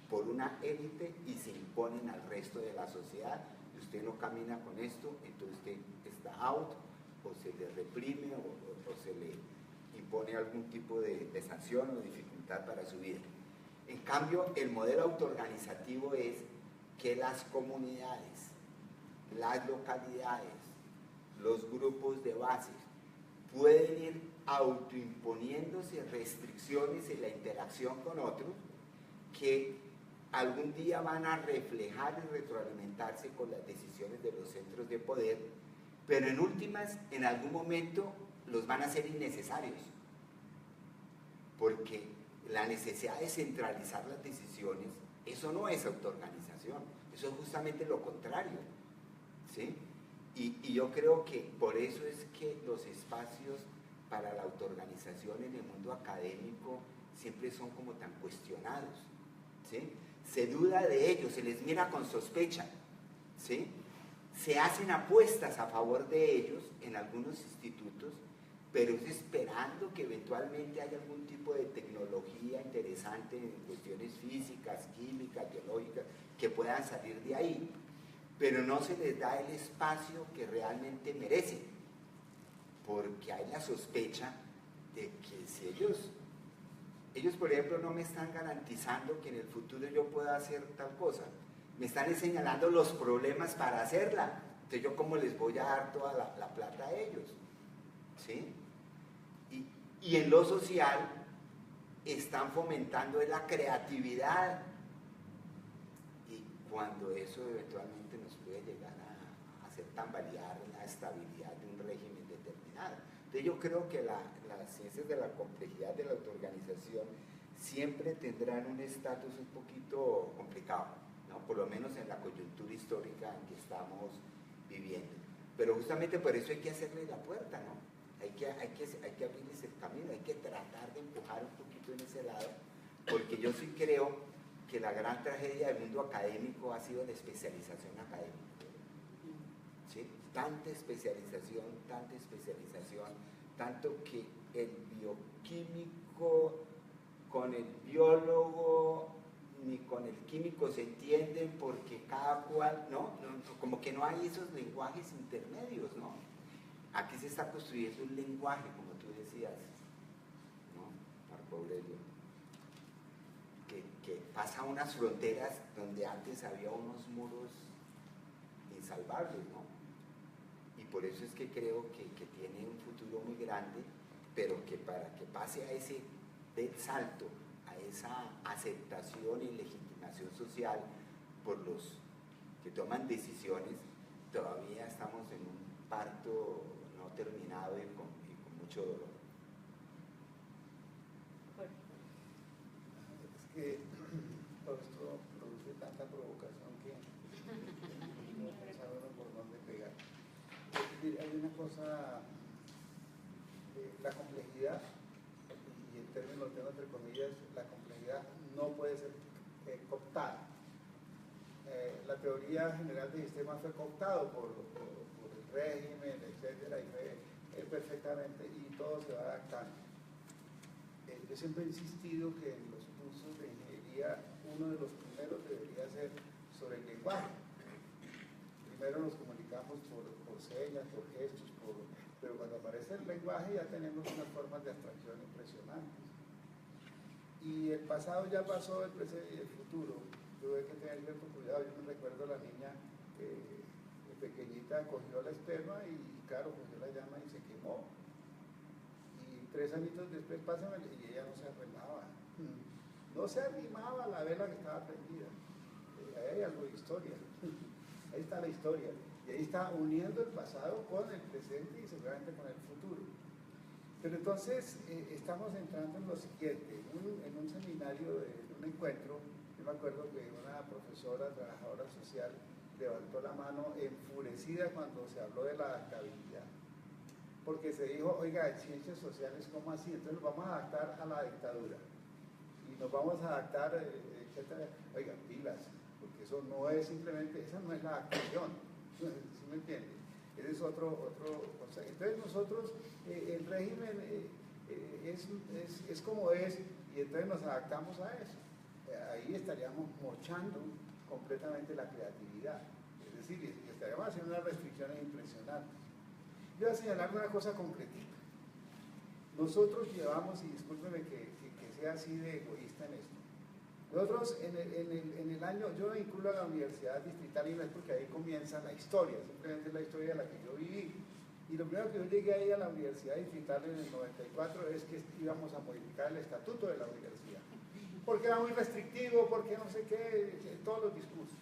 por una élite y se imponen al resto de la sociedad. Y usted no camina con esto, entonces usted está out, o se le reprime, o se le impone algún tipo de sanción o dificultad para su vida. En cambio, el modelo autoorganizativo es que las comunidades, las localidades, los grupos de base pueden ir autoimponiéndose restricciones en la interacción con otros que algún día van a reflejar y retroalimentarse con las decisiones de los centros de poder, pero en últimas, en algún momento los van a hacer innecesarios. porque la necesidad de centralizar las decisiones, eso no es autoorganización, eso es justamente lo contrario, ¿sí? Y yo creo que por eso es que los espacios para la autoorganización en el mundo académico siempre son como tan cuestionados, ¿sí? Se duda de ellos, se les mira con sospecha, ¿sí? Se hacen apuestas a favor de ellos en algunos institutos, pero es esperando que eventualmente haya algún tipo de tecnología interesante en cuestiones físicas, químicas, biológicas, que puedan salir de ahí, pero no se les da el espacio que realmente merecen, porque hay la sospecha de que si ellos por ejemplo no me están garantizando que en el futuro yo pueda hacer tal cosa, me están señalando los problemas para hacerla, entonces yo cómo les voy a dar toda la plata a ellos, ¿sí? Y en lo social están fomentando la creatividad, y cuando eso eventualmente nos puede llegar a hacer tambalear la estabilidad de un régimen determinado. Entonces yo creo que las ciencias de la complejidad de la autoorganización siempre tendrán un estatus un poquito complicado, ¿no? Por lo menos en la coyuntura histórica en que estamos viviendo. Pero justamente por eso hay que hacerle la puerta, ¿no? Hay que abrirles el camino, hay que tratar de empujar un poquito en ese lado, porque yo sí creo que la gran tragedia del mundo académico ha sido la especialización académica, ¿sí? Tanta especialización, tanto que el bioquímico con el biólogo ni con el químico se entienden porque cada cual, ¿no? Como que no hay esos lenguajes intermedios, ¿no? Aquí se está construyendo un lenguaje, como tú decías, ¿no, Marco Aurelio? Que pasa unas fronteras donde antes había unos muros insalvables, ¿no? Y por eso es que creo que tiene un futuro muy grande, pero que para que pase a ese del salto, a esa aceptación y legitimación social por los que toman decisiones, todavía estamos en un parto no terminado y con mucho dolor. Es que todo esto produce tanta provocación que no sabe uno por dónde pegar. Hay una cosa, la complejidad, y en términos de entre comillas, la complejidad no puede ser cooptada. La teoría general de sistemas fue cooptado por el régimen, etcétera, y fue perfectamente, y todo se va adaptando. Yo siempre he insistido que en los cursos de ingeniería uno de los primeros debería ser sobre el lenguaje. Primero nos comunicamos por señas, por gestos, pero cuando aparece el lenguaje ya tenemos unas formas de abstracción impresionantes. Y el pasado ya pasó, el presente y el futuro. Tuve que tener cierto cuidado. Yo me recuerdo a la niña pequeñita cogió la esperma y claro, cogió la llama y se quemó. Y 3 añitos después pásamela y ella no se arrimaba. No se arrimaba a la vela que estaba prendida. Ahí hay algo de historia. Ahí está la historia. Y ahí está uniendo el pasado con el presente y seguramente con el futuro. Pero entonces estamos entrando en lo siguiente. En un seminario, en un encuentro, yo me acuerdo que una profesora, trabajadora social, levantó la mano enfurecida cuando se habló de la adaptabilidad. Porque se dijo, oiga, en ciencias sociales, ¿cómo así? Entonces nos vamos a adaptar a la dictadura. Y nos vamos a adaptar, etcétera. Oiga, pilas, porque eso no es simplemente, esa no es la adaptación. ¿Sí me entiende? Ese es otro concepto. Entonces nosotros, el régimen es como es, y entonces nos adaptamos a eso. Ahí estaríamos mochando completamente la creatividad, es decir, estaríamos haciendo unas restricciones impresionantes. Yo voy a señalar una cosa concretita. Nosotros llevamos, y discúlpeme que sea así de egoísta en esto, nosotros en el año, yo me vinculo a la Universidad Distrital y no es porque ahí comienza la historia, simplemente es la historia de la que yo viví. Y lo primero que yo llegué ahí a la Universidad Distrital en el 94 es que íbamos a modificar el estatuto de la universidad. Porque era muy restrictivo, porque no sé qué, todos los discursos.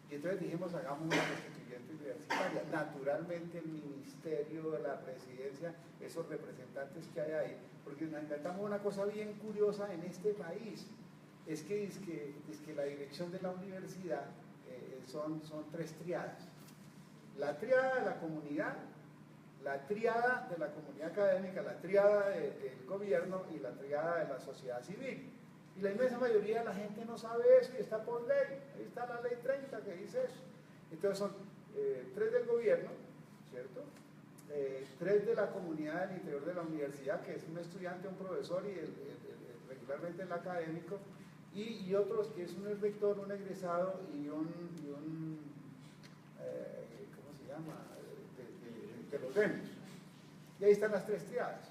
Y entonces dijimos, hagamos una constituyente universitaria. Naturalmente el ministerio, la presidencia, esos representantes que hay ahí, porque nos inventamos una cosa bien curiosa en este país, es que la dirección de la universidad son tres triadas. La triada de la comunidad, la triada de la comunidad académica, la triada del gobierno y la triada de la sociedad civil. Y la inmensa mayoría de la gente no sabe eso y está por ley. Ahí está la ley 30 que dice eso. Entonces son 3 del gobierno, ¿cierto? 3 de la comunidad del interior de la universidad, que es un estudiante, un profesor y regularmente el académico, y otros que es un rector, un egresado y un ¿cómo se llama? De los gremios. Y ahí están las 3 triadas.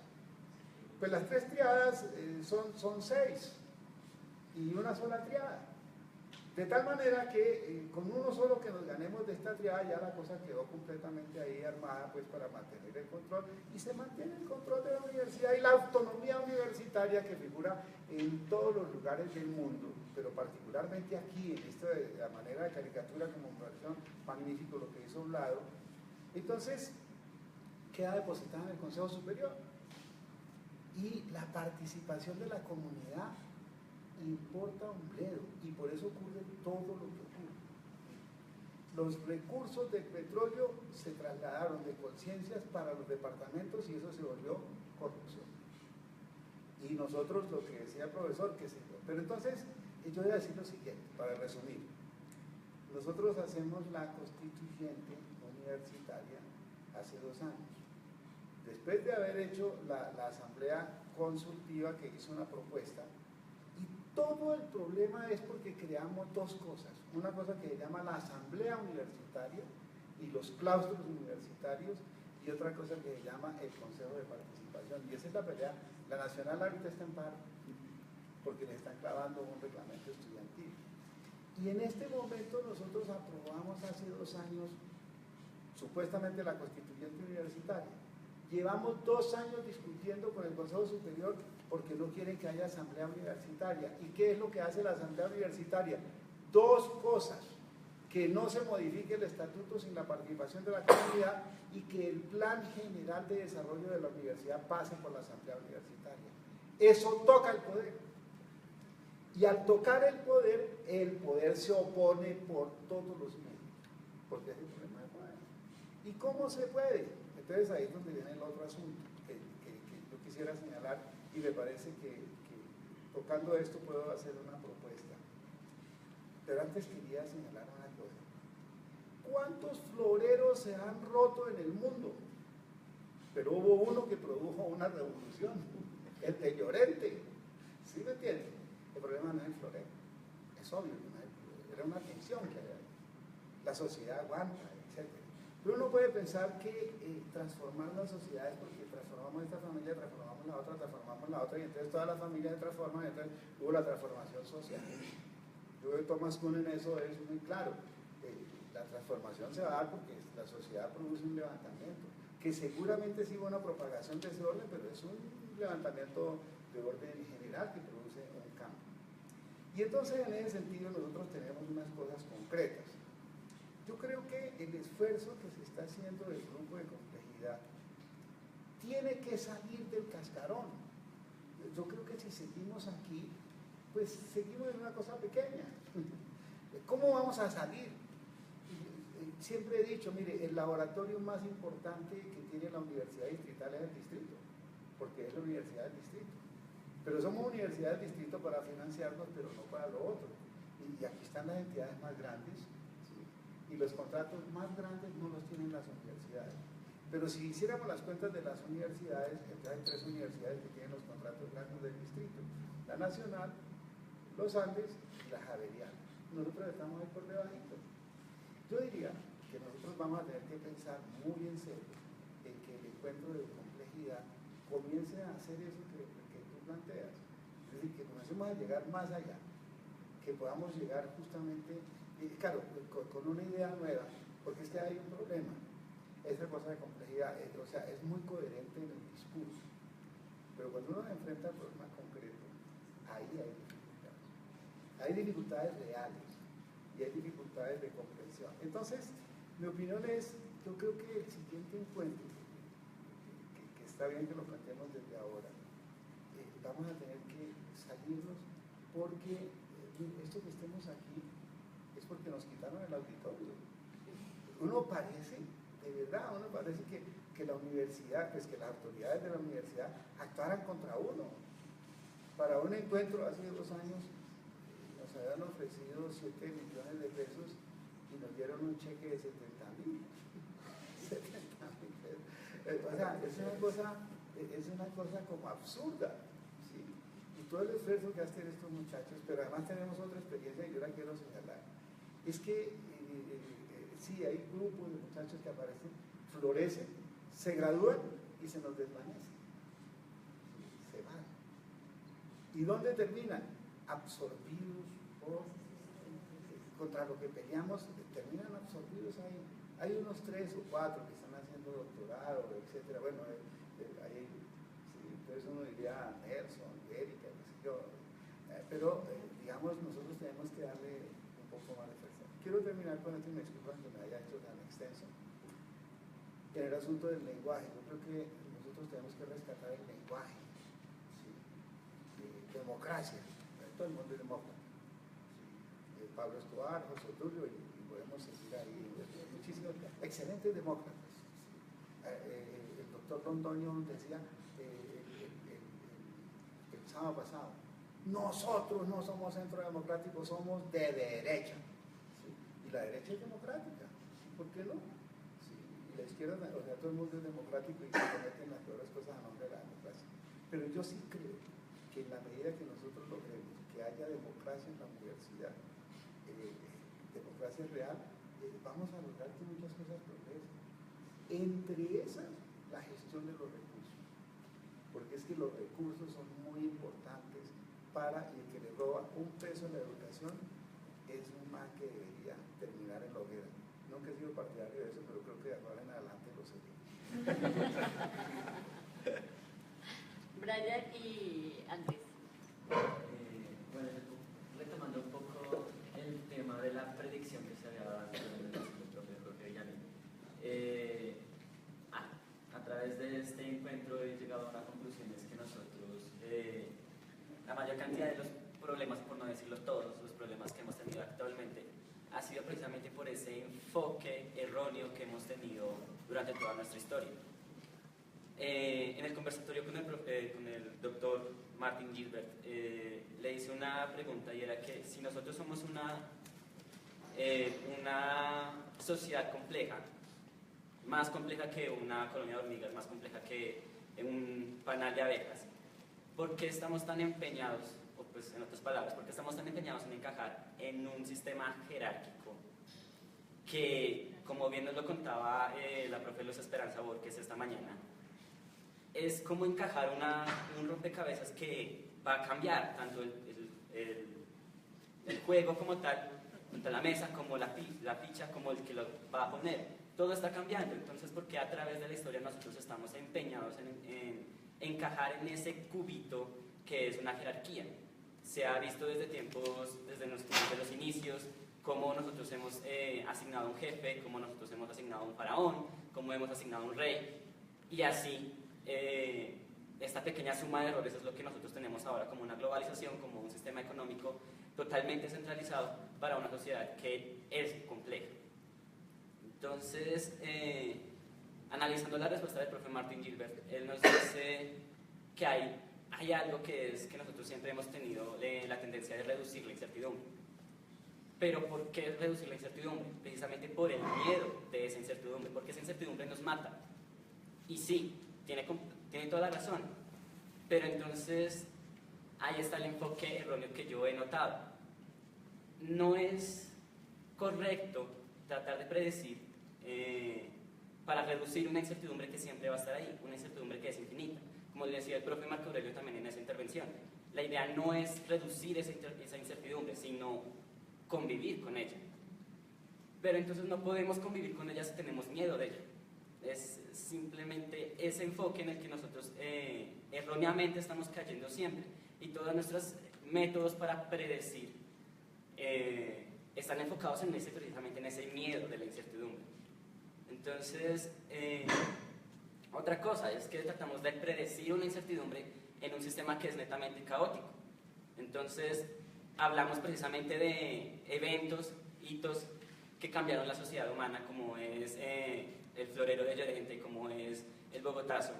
Pues las 3 triadas son 6 y una sola triada. De tal manera que con uno solo que nos ganemos de esta triada ya la cosa quedó completamente ahí armada pues para mantener el control, y se mantiene el control de la universidad y la autonomía universitaria que figura en todos los lugares del mundo, pero particularmente aquí, en esta la manera de caricatura como me pareció magnífico lo que hizo a un lado. Entonces queda depositada en el Consejo Superior y la participación de la comunidad importa un bledo, y por eso ocurre todo lo que ocurre. Los recursos del petróleo se trasladaron de conciencias para los departamentos y eso se volvió corrupción. Y nosotros, lo que decía el profesor, que se... Pero entonces, yo voy a decir lo siguiente, para resumir. Nosotros hacemos la constituyente universitaria hace 2 años. Después de haber hecho la asamblea consultiva que hizo una propuesta, todo el problema es porque creamos 2 cosas. Una cosa que se llama la asamblea universitaria y los claustros universitarios, y otra cosa que se llama el consejo de participación. Y esa es la pelea. La nacional ahorita está en paro porque le están clavando un reglamento estudiantil. Y en este momento nosotros aprobamos hace 2 años supuestamente la constituyente universitaria. Llevamos 2 años discutiendo con el Consejo Superior porque no quieren que haya asamblea universitaria. ¿Y qué es lo que hace la asamblea universitaria? 2 cosas: que no se modifique el estatuto sin la participación de la comunidad y que el plan general de desarrollo de la universidad pase por la asamblea universitaria. Eso toca el poder. Y al tocar el poder se opone por todos los medios, porque es el problema del poder. ¿Y cómo se puede? Entonces ahí es donde viene el otro asunto que yo quisiera señalar, y me parece que tocando esto puedo hacer una propuesta. Pero antes quería señalar una cosa. ¿Cuántos floreros se han roto en el mundo? Pero hubo uno que produjo una revolución, el de Llorente. ¿Sí me entienden? El problema no es el florero, es obvio, era una tensión que había. La sociedad aguanta, etc. Pero uno puede pensar que transformar las sociedades, porque transformamos esta familia, transformamos la otra, y entonces todas las familias se transforman, y entonces hubo la transformación social. Yo veo Thomas Kuhn en eso, es muy claro. La transformación se va a dar porque la sociedad produce un levantamiento, que seguramente sí hubo una propagación de ese orden, pero es un levantamiento de orden general que produce un cambio. Y entonces en ese sentido nosotros tenemos unas cosas concretas. Yo creo que el esfuerzo que se está haciendo del grupo de complejidad tiene que salir del cascarón. Yo creo que si seguimos aquí, pues seguimos en una cosa pequeña. ¿Cómo vamos a salir? Siempre he dicho, mire, el laboratorio más importante que tiene la universidad distrital es el distrito, porque es la universidad del distrito. Pero somos universidad del distrito para financiarnos, pero no para lo otro. Y aquí están las entidades más grandes, ¿sí? Y los contratos más grandes no los tienen las universidades. Pero si hiciéramos las cuentas de las universidades, entonces hay 3 universidades que tienen los contratos grandes del distrito: la Nacional, los Andes y la Javeriana. Nosotros estamos ahí por debajito. Yo diría que nosotros vamos a tener que pensar muy en serio en que el encuentro de complejidad comience a hacer eso que tú planteas. Es decir, que comencemos a llegar más allá, que podamos llegar justamente, claro, con una idea nueva, porque es que hay un problema. Esa cosa de complejidad, o sea, es muy coherente en el discurso, pero cuando uno se enfrenta al problema concreto, ahí hay dificultades. Hay dificultades reales y hay dificultades de comprensión. Entonces, mi opinión es, yo creo que el siguiente encuentro, que está bien que lo planteemos desde ahora, vamos a tener que salirnos porque esto que estemos aquí es porque nos quitaron el auditorio. Uno parece, de verdad, uno parece que la universidad, pues que las autoridades de la universidad actuaran contra uno. Para un encuentro hace 2 años nos habían ofrecido 7 millones de pesos y nos dieron un cheque de 70.000. 70.000 pesos. O sea, es una cosa como absurda, ¿sí? Y todo el esfuerzo que hacen estos muchachos, pero además tenemos otra experiencia y yo la quiero señalar. Es que sí, hay grupos de muchachos que aparecen, florecen, se gradúan y se nos desvanecen. Se van. ¿Y dónde terminan? Absorbidos contra lo que peleamos, terminan absorbidos ahí. Hay unos 3 o 4 que están haciendo doctorado, etcétera. Bueno, ahí, sí, entonces uno diría Nelson, Erika, no sé yo. Pero, digamos, nosotros tenemos que darle un poco más de fuerza. Quiero terminar con esto y me disculpo que me haya hecho tan extenso. En el asunto del lenguaje, yo creo que nosotros tenemos que rescatar el lenguaje. ¿Sí? Democracia, todo el mundo es demócrata. ¿Sí? Pablo Escobar, José Tulio, y podemos seguir ahí. Muchísimos excelentes demócratas. ¿Sí? El doctor Londoño decía el sábado pasado, nosotros no somos centro democrático, somos de derecha. ¿Sí? Y la derecha es democrática, ¿por qué no? ¿Sí? Y la izquierda, o sea, todo el mundo es democrático y se cometen las peores cosas a nombre de la democracia. Pero yo sí creo que en la medida que nosotros logremos que haya democracia en la universidad, democracia real, vamos a lograr que muchas cosas progresen. Entre esas, la gestión de los recursos. Porque es que los recursos son muy importantes para el que le roba un peso en la educación, es un man que debería terminar en la hoguera. Nunca he sido partidario de eso, pero creo que de ahora en adelante lo seré. Brian y Andrés. Bueno, retomando un poco el tema de la predicción que se había dado en el propio Jorge Villanueva. A través de este encuentro he llegado a una conclusión, es que nosotros, la mayor cantidad de los problemas, por no decirlos todos, los problemas que hemos tenido actualmente, ha sido precisamente por ese enfoque erróneo que hemos tenido durante toda nuestra historia. En el conversatorio con el doctor Martin Gilbert, le hice una pregunta y era que si nosotros somos una sociedad compleja, más compleja que una colonia de hormigas, más compleja que un panal de abejas, ¿por qué estamos tan empeñados, o pues en otras palabras, por qué estamos tan empeñados en encajar en un sistema jerárquico que, como bien nos lo contaba la profe Luz Esperanza Borges esta mañana, es como encajar un rompecabezas que va a cambiar tanto el juego como tal, tanto la mesa como la ficha, como el que lo va a poner. Todo está cambiando, entonces ¿por qué a través de la historia nosotros estamos empeñados en encajar en ese cubito que es una jerarquía? Se ha visto desde los inicios, cómo nosotros hemos asignado un jefe, cómo nosotros hemos asignado un faraón, cómo hemos asignado un rey, y así esta pequeña suma de errores es lo que nosotros tenemos ahora como una globalización, como un sistema económico totalmente centralizado para una sociedad que es compleja. Entonces, analizando la respuesta del profe Martin Gilbert, él nos dice que hay algo que es que nosotros siempre hemos tenido la tendencia de reducir la incertidumbre. ¿Pero por qué reducir la incertidumbre? Precisamente por el miedo de esa incertidumbre, porque esa incertidumbre nos mata. Y sí, tiene toda la razón, pero entonces ahí está el enfoque erróneo que yo he notado. No es correcto tratar de predecir para reducir una incertidumbre que siempre va a estar ahí, una incertidumbre que es infinita. Como le decía el profe Marco Aurelio también en esa intervención, la idea no es reducir esa incertidumbre, sino convivir con ella. Pero entonces no podemos convivir con ella si tenemos miedo de ella. Es simplemente ese enfoque en el que nosotros erróneamente estamos cayendo siempre, y todos nuestros métodos para predecir están enfocados precisamente en ese miedo de la incertidumbre. Entonces, otra cosa es que tratamos de predecir una incertidumbre en un sistema que es netamente caótico. Entonces, hablamos precisamente de eventos, hitos que cambiaron la sociedad humana, como es el florero de Llorente, como es el Bogotazo.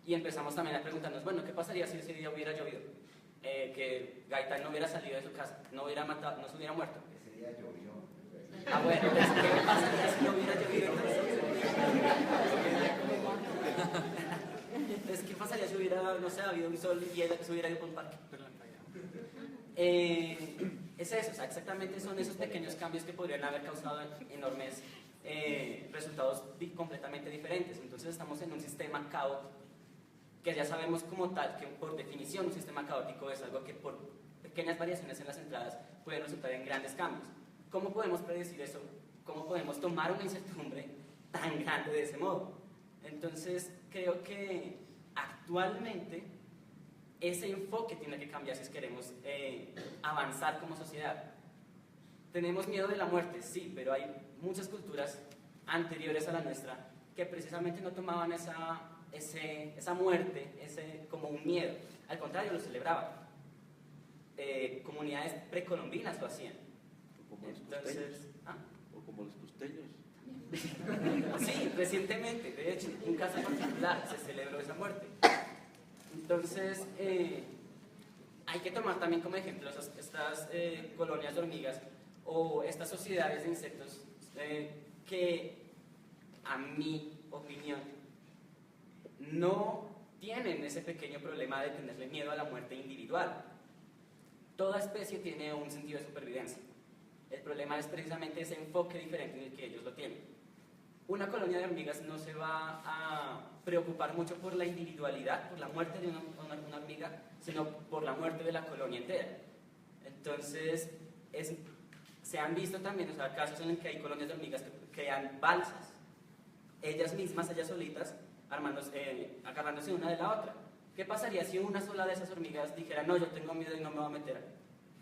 Y empezamos también a preguntarnos, bueno, ¿qué pasaría si ese día hubiera llovido? Que Gaitán no hubiera salido de su casa, no hubiera matado, no se hubiera muerto. Ese día llovió. Ah, bueno, entonces, ¿qué pasaría si no hubiera llovido entonces, ¿qué pasaría si hubiera, no sé, habido un sol y se hubiera ido por un parque? Es eso, o sea, exactamente son esos pequeños cambios que podrían haber causado enormes resultados completamente diferentes. Entonces estamos en un sistema caótico, que ya sabemos como tal, que por definición un sistema caótico es algo que por pequeñas variaciones en las entradas pueden resultar en grandes cambios. ¿Cómo podemos predecir eso? ¿Cómo podemos tomar una incertidumbre tan grande de ese modo? Entonces creo que actualmente ese enfoque tiene que cambiar si queremos avanzar como sociedad. Tenemos miedo de la muerte, sí, pero hay muchas culturas anteriores a la nuestra que precisamente no tomaban esa muerte como un miedo. Al contrario, lo celebraban. Comunidades precolombinas lo hacían. O como los Entonces, o como los costeños. Sí, recientemente, de hecho, un caso particular se celebró esa muerte. Entonces, hay que tomar también como ejemplo estas colonias de hormigas o estas sociedades de insectos que, a mi opinión, no tienen ese pequeño problema de tenerle miedo a la muerte individual. Toda especie tiene un sentido de supervivencia. El problema es precisamente ese enfoque diferente en el que ellos lo tienen. Una colonia de hormigas no se va a preocupar mucho por la individualidad, por la muerte de una hormiga, sino por la muerte de la colonia entera. Entonces, se han visto también, o sea, casos en los que hay colonias de hormigas que crean balsas, ellas mismas, ellas solitas, agarrándose una de la otra. ¿Qué pasaría si una sola de esas hormigas dijera, no, yo tengo miedo y no me voy a meter,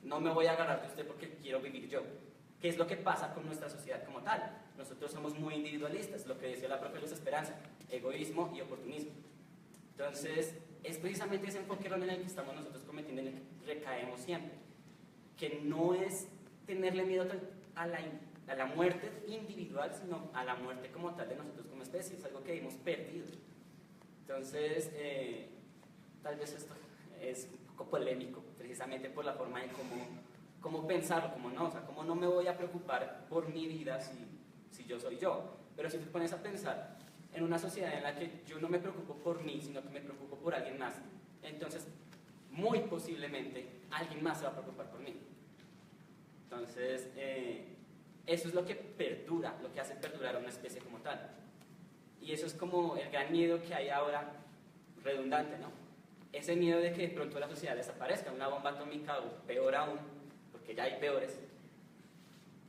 no me voy a agarrar de usted porque quiero vivir yo? ¿Qué es lo que pasa con nuestra sociedad como tal? Nosotros somos muy individualistas, lo que decía la propia Luz Esperanza, egoísmo y oportunismo. Entonces, es precisamente ese enfoque erróneo en el que estamos nosotros cometiendo, en el que recaemos siempre, que no es tenerle miedo a la muerte individual, sino a la muerte como tal de nosotros como especie, es algo que hemos perdido. Entonces, tal vez esto es un poco polémico, precisamente por la forma en cómo pensarlo, cómo no, o sea, cómo no me voy a preocupar por mi vida si yo soy yo. Pero si te pones a pensar en una sociedad en la que yo no me preocupo por mí, sino que me preocupo por alguien más, entonces muy posiblemente alguien más se va a preocupar por mí. Entonces, eso es lo que perdura, lo que hace perdurar a una especie como tal. Y eso es como el gran miedo que hay ahora, redundante, ¿no? Ese miedo de que de pronto la sociedad desaparezca, una bomba atómica o peor aún, porque ya hay peores,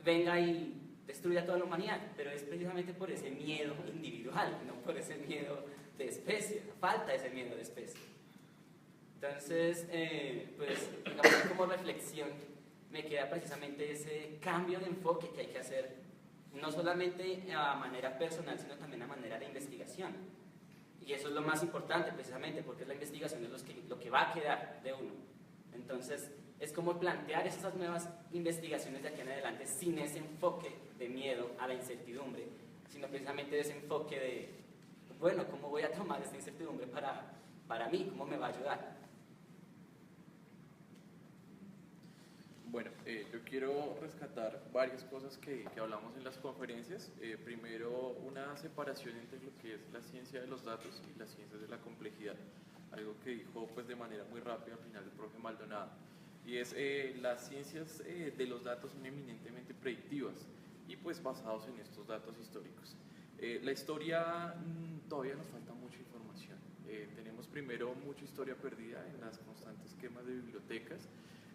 venga y destruya toda la humanidad, pero es precisamente por ese miedo individual, no por ese miedo de especie, falta ese miedo de especie. Entonces, pues, digamos que como reflexión, me queda precisamente ese cambio de enfoque que hay que hacer, no solamente a manera personal, sino también a manera de investigación. Y eso es lo más importante, precisamente, porque la investigación es lo que va a quedar de uno. Entonces, es como plantear esas nuevas investigaciones de aquí en adelante sin ese enfoque de miedo a la incertidumbre, sino precisamente ese enfoque de, bueno, ¿cómo voy a tomar esta incertidumbre para mí? ¿Cómo me va a ayudar? Bueno, yo quiero rescatar varias cosas que hablamos en las conferencias. Primero, una separación entre lo que es la ciencia de los datos y las ciencias de la complejidad. Algo que dijo pues, de manera muy rápida al final el profe Maldonado. Y es, las ciencias de los datos son eminentemente predictivas y pues basados en estos datos históricos. La historia todavía nos falta mucha información. Tenemos primero mucha historia perdida en las constantes quemas de bibliotecas.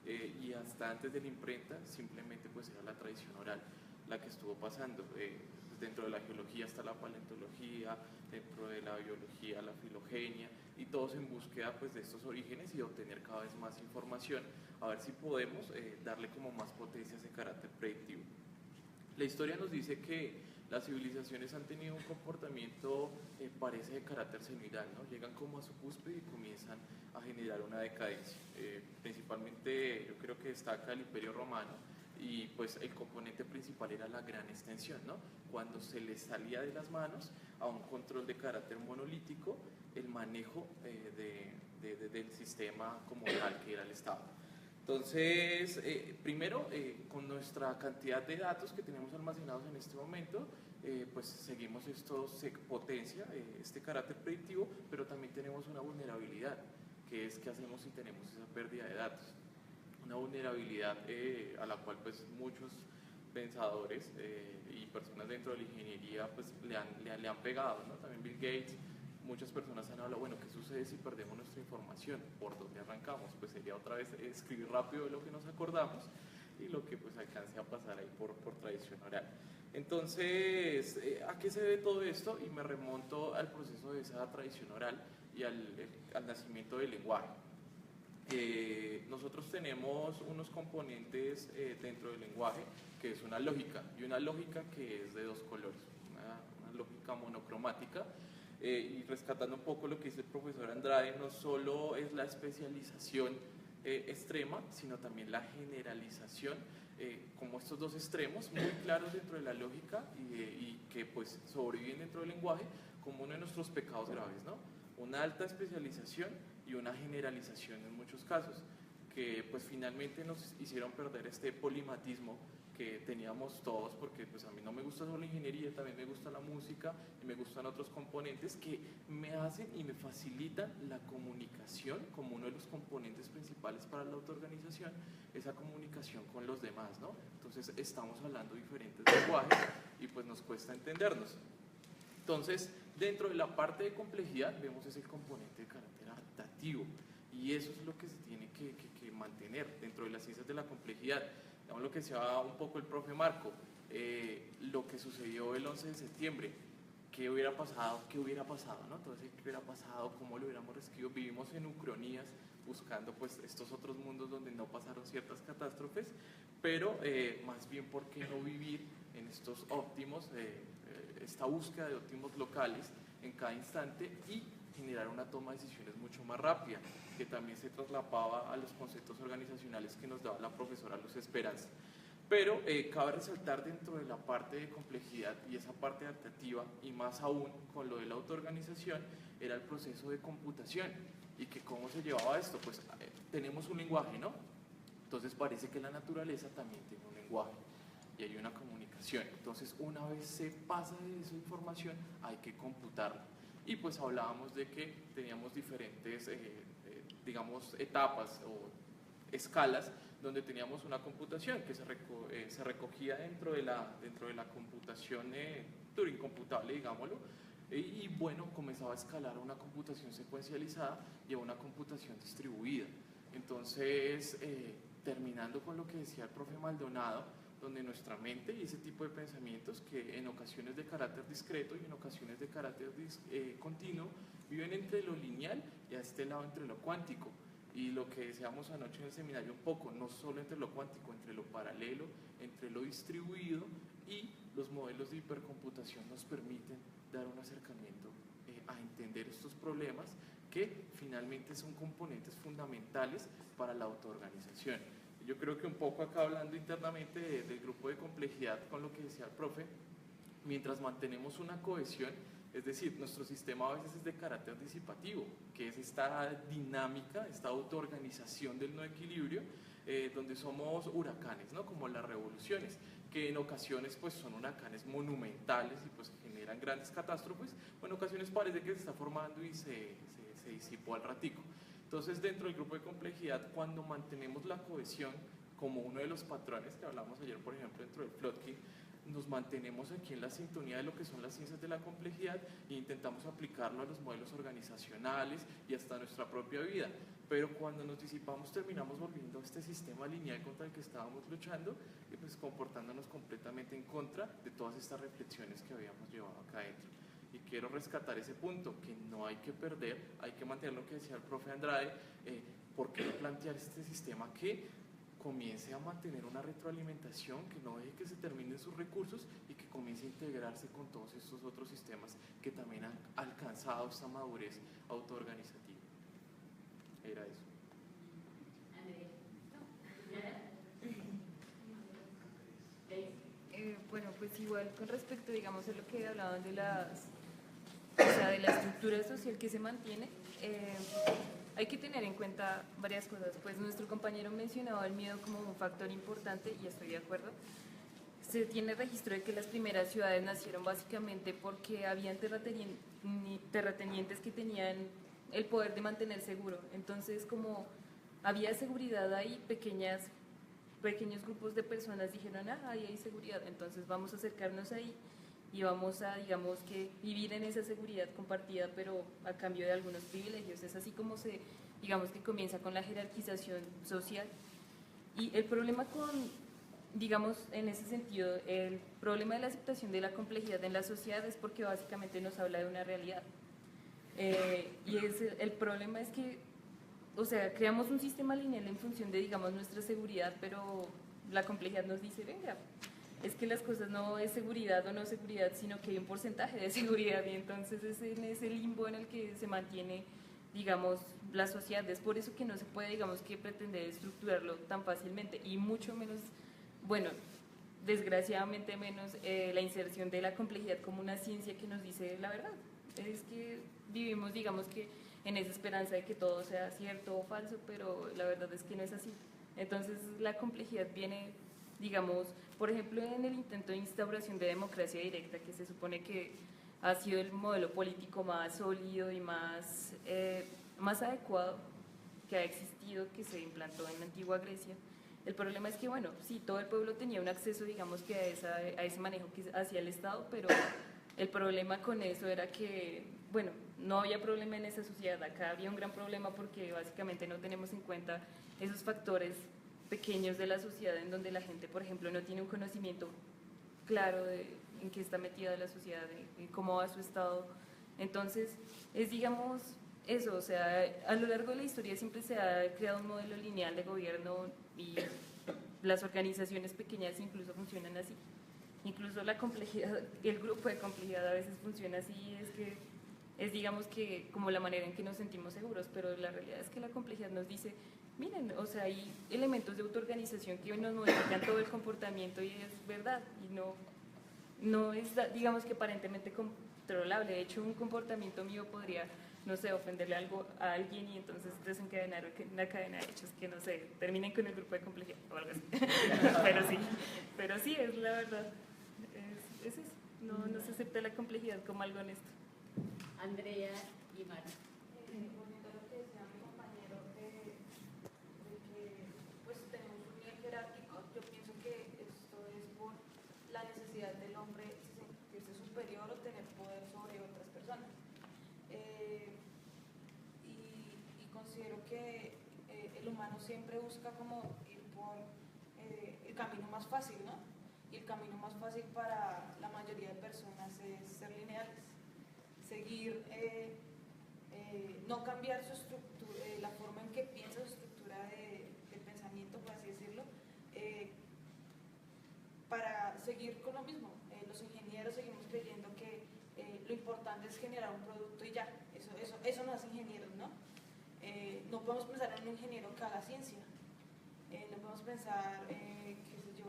Y hasta antes de la imprenta simplemente pues era la tradición oral la que estuvo pasando. Dentro de la geología está la paleontología, dentro de la biología la filogenia, y todos en búsqueda pues de estos orígenes y de obtener cada vez más información, a ver si podemos darle como más potencia a ese carácter predictivo. La historia nos dice que las civilizaciones han tenido un comportamiento, parece de carácter senoidal, ¿no? Llegan como a su cúspide y comienzan a generar una decadencia. Principalmente yo creo que destaca el Imperio Romano, y pues el componente principal era la gran extensión, ¿no? Cuando se les salía de las manos a un control de carácter monolítico el manejo del sistema como tal que era el Estado. Entonces, primero, con nuestra cantidad de datos que tenemos almacenados en este momento, pues seguimos esto, se potencia este carácter predictivo, pero también tenemos una vulnerabilidad, que es qué hacemos si tenemos esa pérdida de datos. Una vulnerabilidad a la cual pues muchos pensadores y personas dentro de la ingeniería pues le han pegado, ¿no? También Bill Gates, muchas personas han hablado, bueno, ¿qué sucede si perdemos nuestra información? ¿Por dónde arrancamos? Pues sería otra vez escribir rápido lo que nos acordamos y lo que pues alcance a pasar ahí por tradición oral. Entonces, ¿a qué se debe todo esto? Y me remonto al proceso de esa tradición oral y al nacimiento del lenguaje. Nosotros tenemos unos componentes dentro del lenguaje que es una lógica, y una lógica que es de dos colores, una lógica monocromática, y rescatando un poco lo que dice el profesor Andrade, no solo es la especialización extrema, sino también la generalización, como estos dos extremos muy claros dentro de la lógica y que pues sobreviven dentro del lenguaje como uno de nuestros pecados graves, ¿no? Una alta especialización y una generalización en muchos casos, que pues finalmente nos hicieron perder este polimatismo que teníamos todos, porque pues a mí no me gusta solo la ingeniería, también me gusta la música y me gustan otros componentes que me hacen y me facilitan la comunicación como uno de los componentes principales para la autoorganización, esa comunicación con los demás, ¿no? Entonces estamos hablando diferentes lenguajes y pues nos cuesta entendernos. Entonces, dentro de la parte de complejidad vemos ese componente de carácter adaptativo, y eso es lo que se tiene que mantener dentro de las ciencias de la complejidad. Digamos lo que decía un poco el profe Marco, lo que sucedió el 11 de septiembre, ¿qué hubiera pasado? ¿Qué hubiera pasado? ¿No? Entonces, ¿qué hubiera pasado? ¿Cómo lo hubiéramos reescrito? Vivimos en ucronías buscando pues estos otros mundos donde no pasaron ciertas catástrofes, pero más bien ¿por qué no vivir en estos óptimos, esta búsqueda de óptimos locales en cada instante y generar una toma de decisiones mucho más rápida, que también se traslapaba a los conceptos organizacionales que nos daba la profesora Luz Esperanza? Pero cabe resaltar dentro de la parte de complejidad y esa parte adaptativa, y más aún con lo de la autoorganización, era el proceso de computación. ¿Y que cómo se llevaba esto? Pues tenemos un lenguaje, ¿no? Entonces parece que la naturaleza también tiene un lenguaje y hay una comunicación. Entonces una vez se pasa de esa información hay que computarla. Y pues hablábamos de que teníamos diferentes, digamos, etapas o escalas donde teníamos una computación que se recogía dentro de la computación Turing computable, digámoslo, y bueno, comenzaba a escalar a una computación secuencializada y a una computación distribuida. Entonces, terminando con lo que decía el profe Maldonado, donde nuestra mente y ese tipo de pensamientos que en ocasiones de carácter discreto y en ocasiones de carácter continuo viven entre lo lineal y a este lado entre lo cuántico. Y lo que decíamos anoche en el seminario un poco, no solo entre lo cuántico, entre lo paralelo, entre lo distribuido, y los modelos de hipercomputación nos permiten dar un acercamiento a entender estos problemas que finalmente son componentes fundamentales para la autoorganización. Yo creo que un poco acá hablando internamente del grupo de complejidad con lo que decía el profe, mientras mantenemos una cohesión, es decir, nuestro sistema a veces es de carácter disipativo, que es esta dinámica, esta autoorganización del no equilibrio, donde somos huracanes, ¿no? Como las revoluciones, que en ocasiones pues son huracanes monumentales y pues generan grandes catástrofes, o en ocasiones parece que se está formando y se disipó al ratico. Entonces, dentro del grupo de complejidad, cuando mantenemos la cohesión como uno de los patrones que hablamos ayer, por ejemplo, dentro del Plotkin, nos mantenemos aquí en la sintonía de lo que son las ciencias de la complejidad e intentamos aplicarlo a los modelos organizacionales y hasta nuestra propia vida. Pero cuando nos disipamos terminamos volviendo a este sistema lineal contra el que estábamos luchando y pues comportándonos completamente en contra de todas estas reflexiones que habíamos llevado acá adentro. Y quiero rescatar ese punto, que no hay que perder, hay que mantener lo que decía el profe Andrade, ¿por qué no plantear este sistema que comience a mantener una retroalimentación, que no deje que se terminen sus recursos y que comience a integrarse con todos estos otros sistemas que también han alcanzado esta madurez autoorganizativa. Era eso. Bueno, pues igual con respecto, digamos, a lo que hablaban de de la estructura social que se mantiene, hay que tener en cuenta varias cosas. Pues nuestro compañero mencionaba el miedo como un factor importante y estoy de acuerdo. Se tiene registro de que las primeras ciudades nacieron básicamente porque habían terratenientes que tenían el poder de mantener seguro. Entonces, como había seguridad ahí, pequeños grupos de personas dijeron, ahí hay seguridad, entonces vamos a acercarnos ahí y vamos a, digamos, que vivir en esa seguridad compartida, pero a cambio de algunos privilegios. Es así como digamos, que comienza con la jerarquización social. Y el problema digamos, en ese sentido, el problema de la aceptación de la complejidad en la sociedad es porque básicamente nos habla de una realidad. Y el problema es que, o sea, creamos un sistema lineal en función de, digamos, nuestra seguridad, pero la complejidad nos dice, venga, es que las cosas no es seguridad o no seguridad, sino que hay un porcentaje de seguridad, y entonces es en ese limbo en el que se mantiene, digamos, la sociedad. Es por eso que no se puede, digamos, que pretender estructurarlo tan fácilmente, y mucho menos, bueno, desgraciadamente menos la inserción de la complejidad como una ciencia que nos dice la verdad. Es que vivimos, digamos, que en esa esperanza de que todo sea cierto o falso, pero la verdad es que no es así. Entonces la complejidad viene, digamos, por ejemplo, en el intento de instauración de democracia directa, que se supone que ha sido el modelo político más sólido y más adecuado que ha existido, que se implantó en la antigua Grecia. El problema es que, bueno, sí, todo el pueblo tenía un acceso, digamos, que a ese manejo que hacía el Estado, pero el problema con eso era que, bueno, no había problema en esa sociedad. Acá había un gran problema porque básicamente no tenemos en cuenta esos factores pequeños de la sociedad en donde la gente, por ejemplo, no tiene un conocimiento claro de en qué está metida la sociedad, en cómo va su estado. Entonces, es, digamos, eso, o sea, a lo largo de la historia siempre se ha creado un modelo lineal de gobierno y las organizaciones pequeñas incluso funcionan así. Incluso la complejidad, el grupo de complejidad a veces funciona así, es digamos que como la manera en que nos sentimos seguros, pero la realidad es que la complejidad nos dice, miren, o sea, hay elementos de autoorganización que nos modifican todo el comportamiento y es verdad, y no es, digamos, que aparentemente controlable. De hecho, un comportamiento mío podría, no sé, ofenderle algo a alguien y entonces desencadenar una cadena de hechos que, no sé, terminen con el grupo de complejidad o algo así. pero sí, es la verdad. Es eso. No se acepta la complejidad como algo honesto. Andrea y Mara. Volviendo a lo que decía mi compañero de que pues tenemos un nivel jerárquico, yo pienso que esto es por la necesidad del hombre sentirse superior o tener poder sobre otras personas. Y considero que el humano siempre busca como ir por el camino más fácil, ¿no? Y el camino más fácil para la mayoría de personas es ser lineales, seguir, no cambiar su estructura, la forma en que piensa, su estructura de pensamiento, por así decirlo, para seguir con lo mismo. Los ingenieros seguimos creyendo que lo importante es generar un producto y ya, eso no es ingenieros, ¿no? No podemos pensar en un ingeniero que haga ciencia, no podemos pensar, qué sé yo,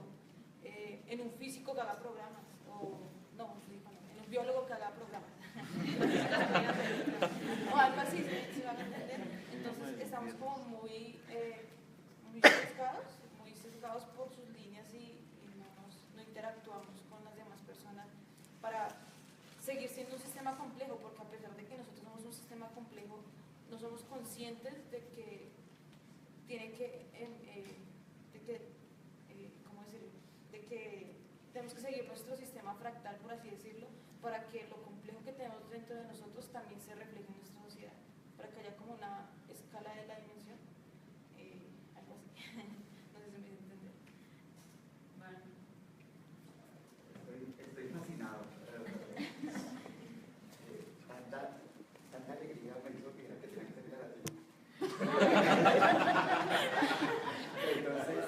en un físico que haga programas, o no, en un biólogo que haga programas. O algo así, ¿se van a entender? Entonces estamos como muy sesgados por sus líneas y no interactuamos con las demás personas para seguir siendo un sistema complejo, porque a pesar de que nosotros somos un sistema complejo, no somos conscientes de que tiene que, ¿cómo decirlo? De que tenemos que seguir nuestro sistema fractal, por así decirlo, para que lo complejo que tenemos dentro de nosotros también se refleje en nuestra sociedad, para que haya como una escala de la dimensión, algo así. No sé si me hizo entender. Bueno. Estoy fascinado. Tanta alegría me hizo que era que tenía que salir a la tele. Entonces,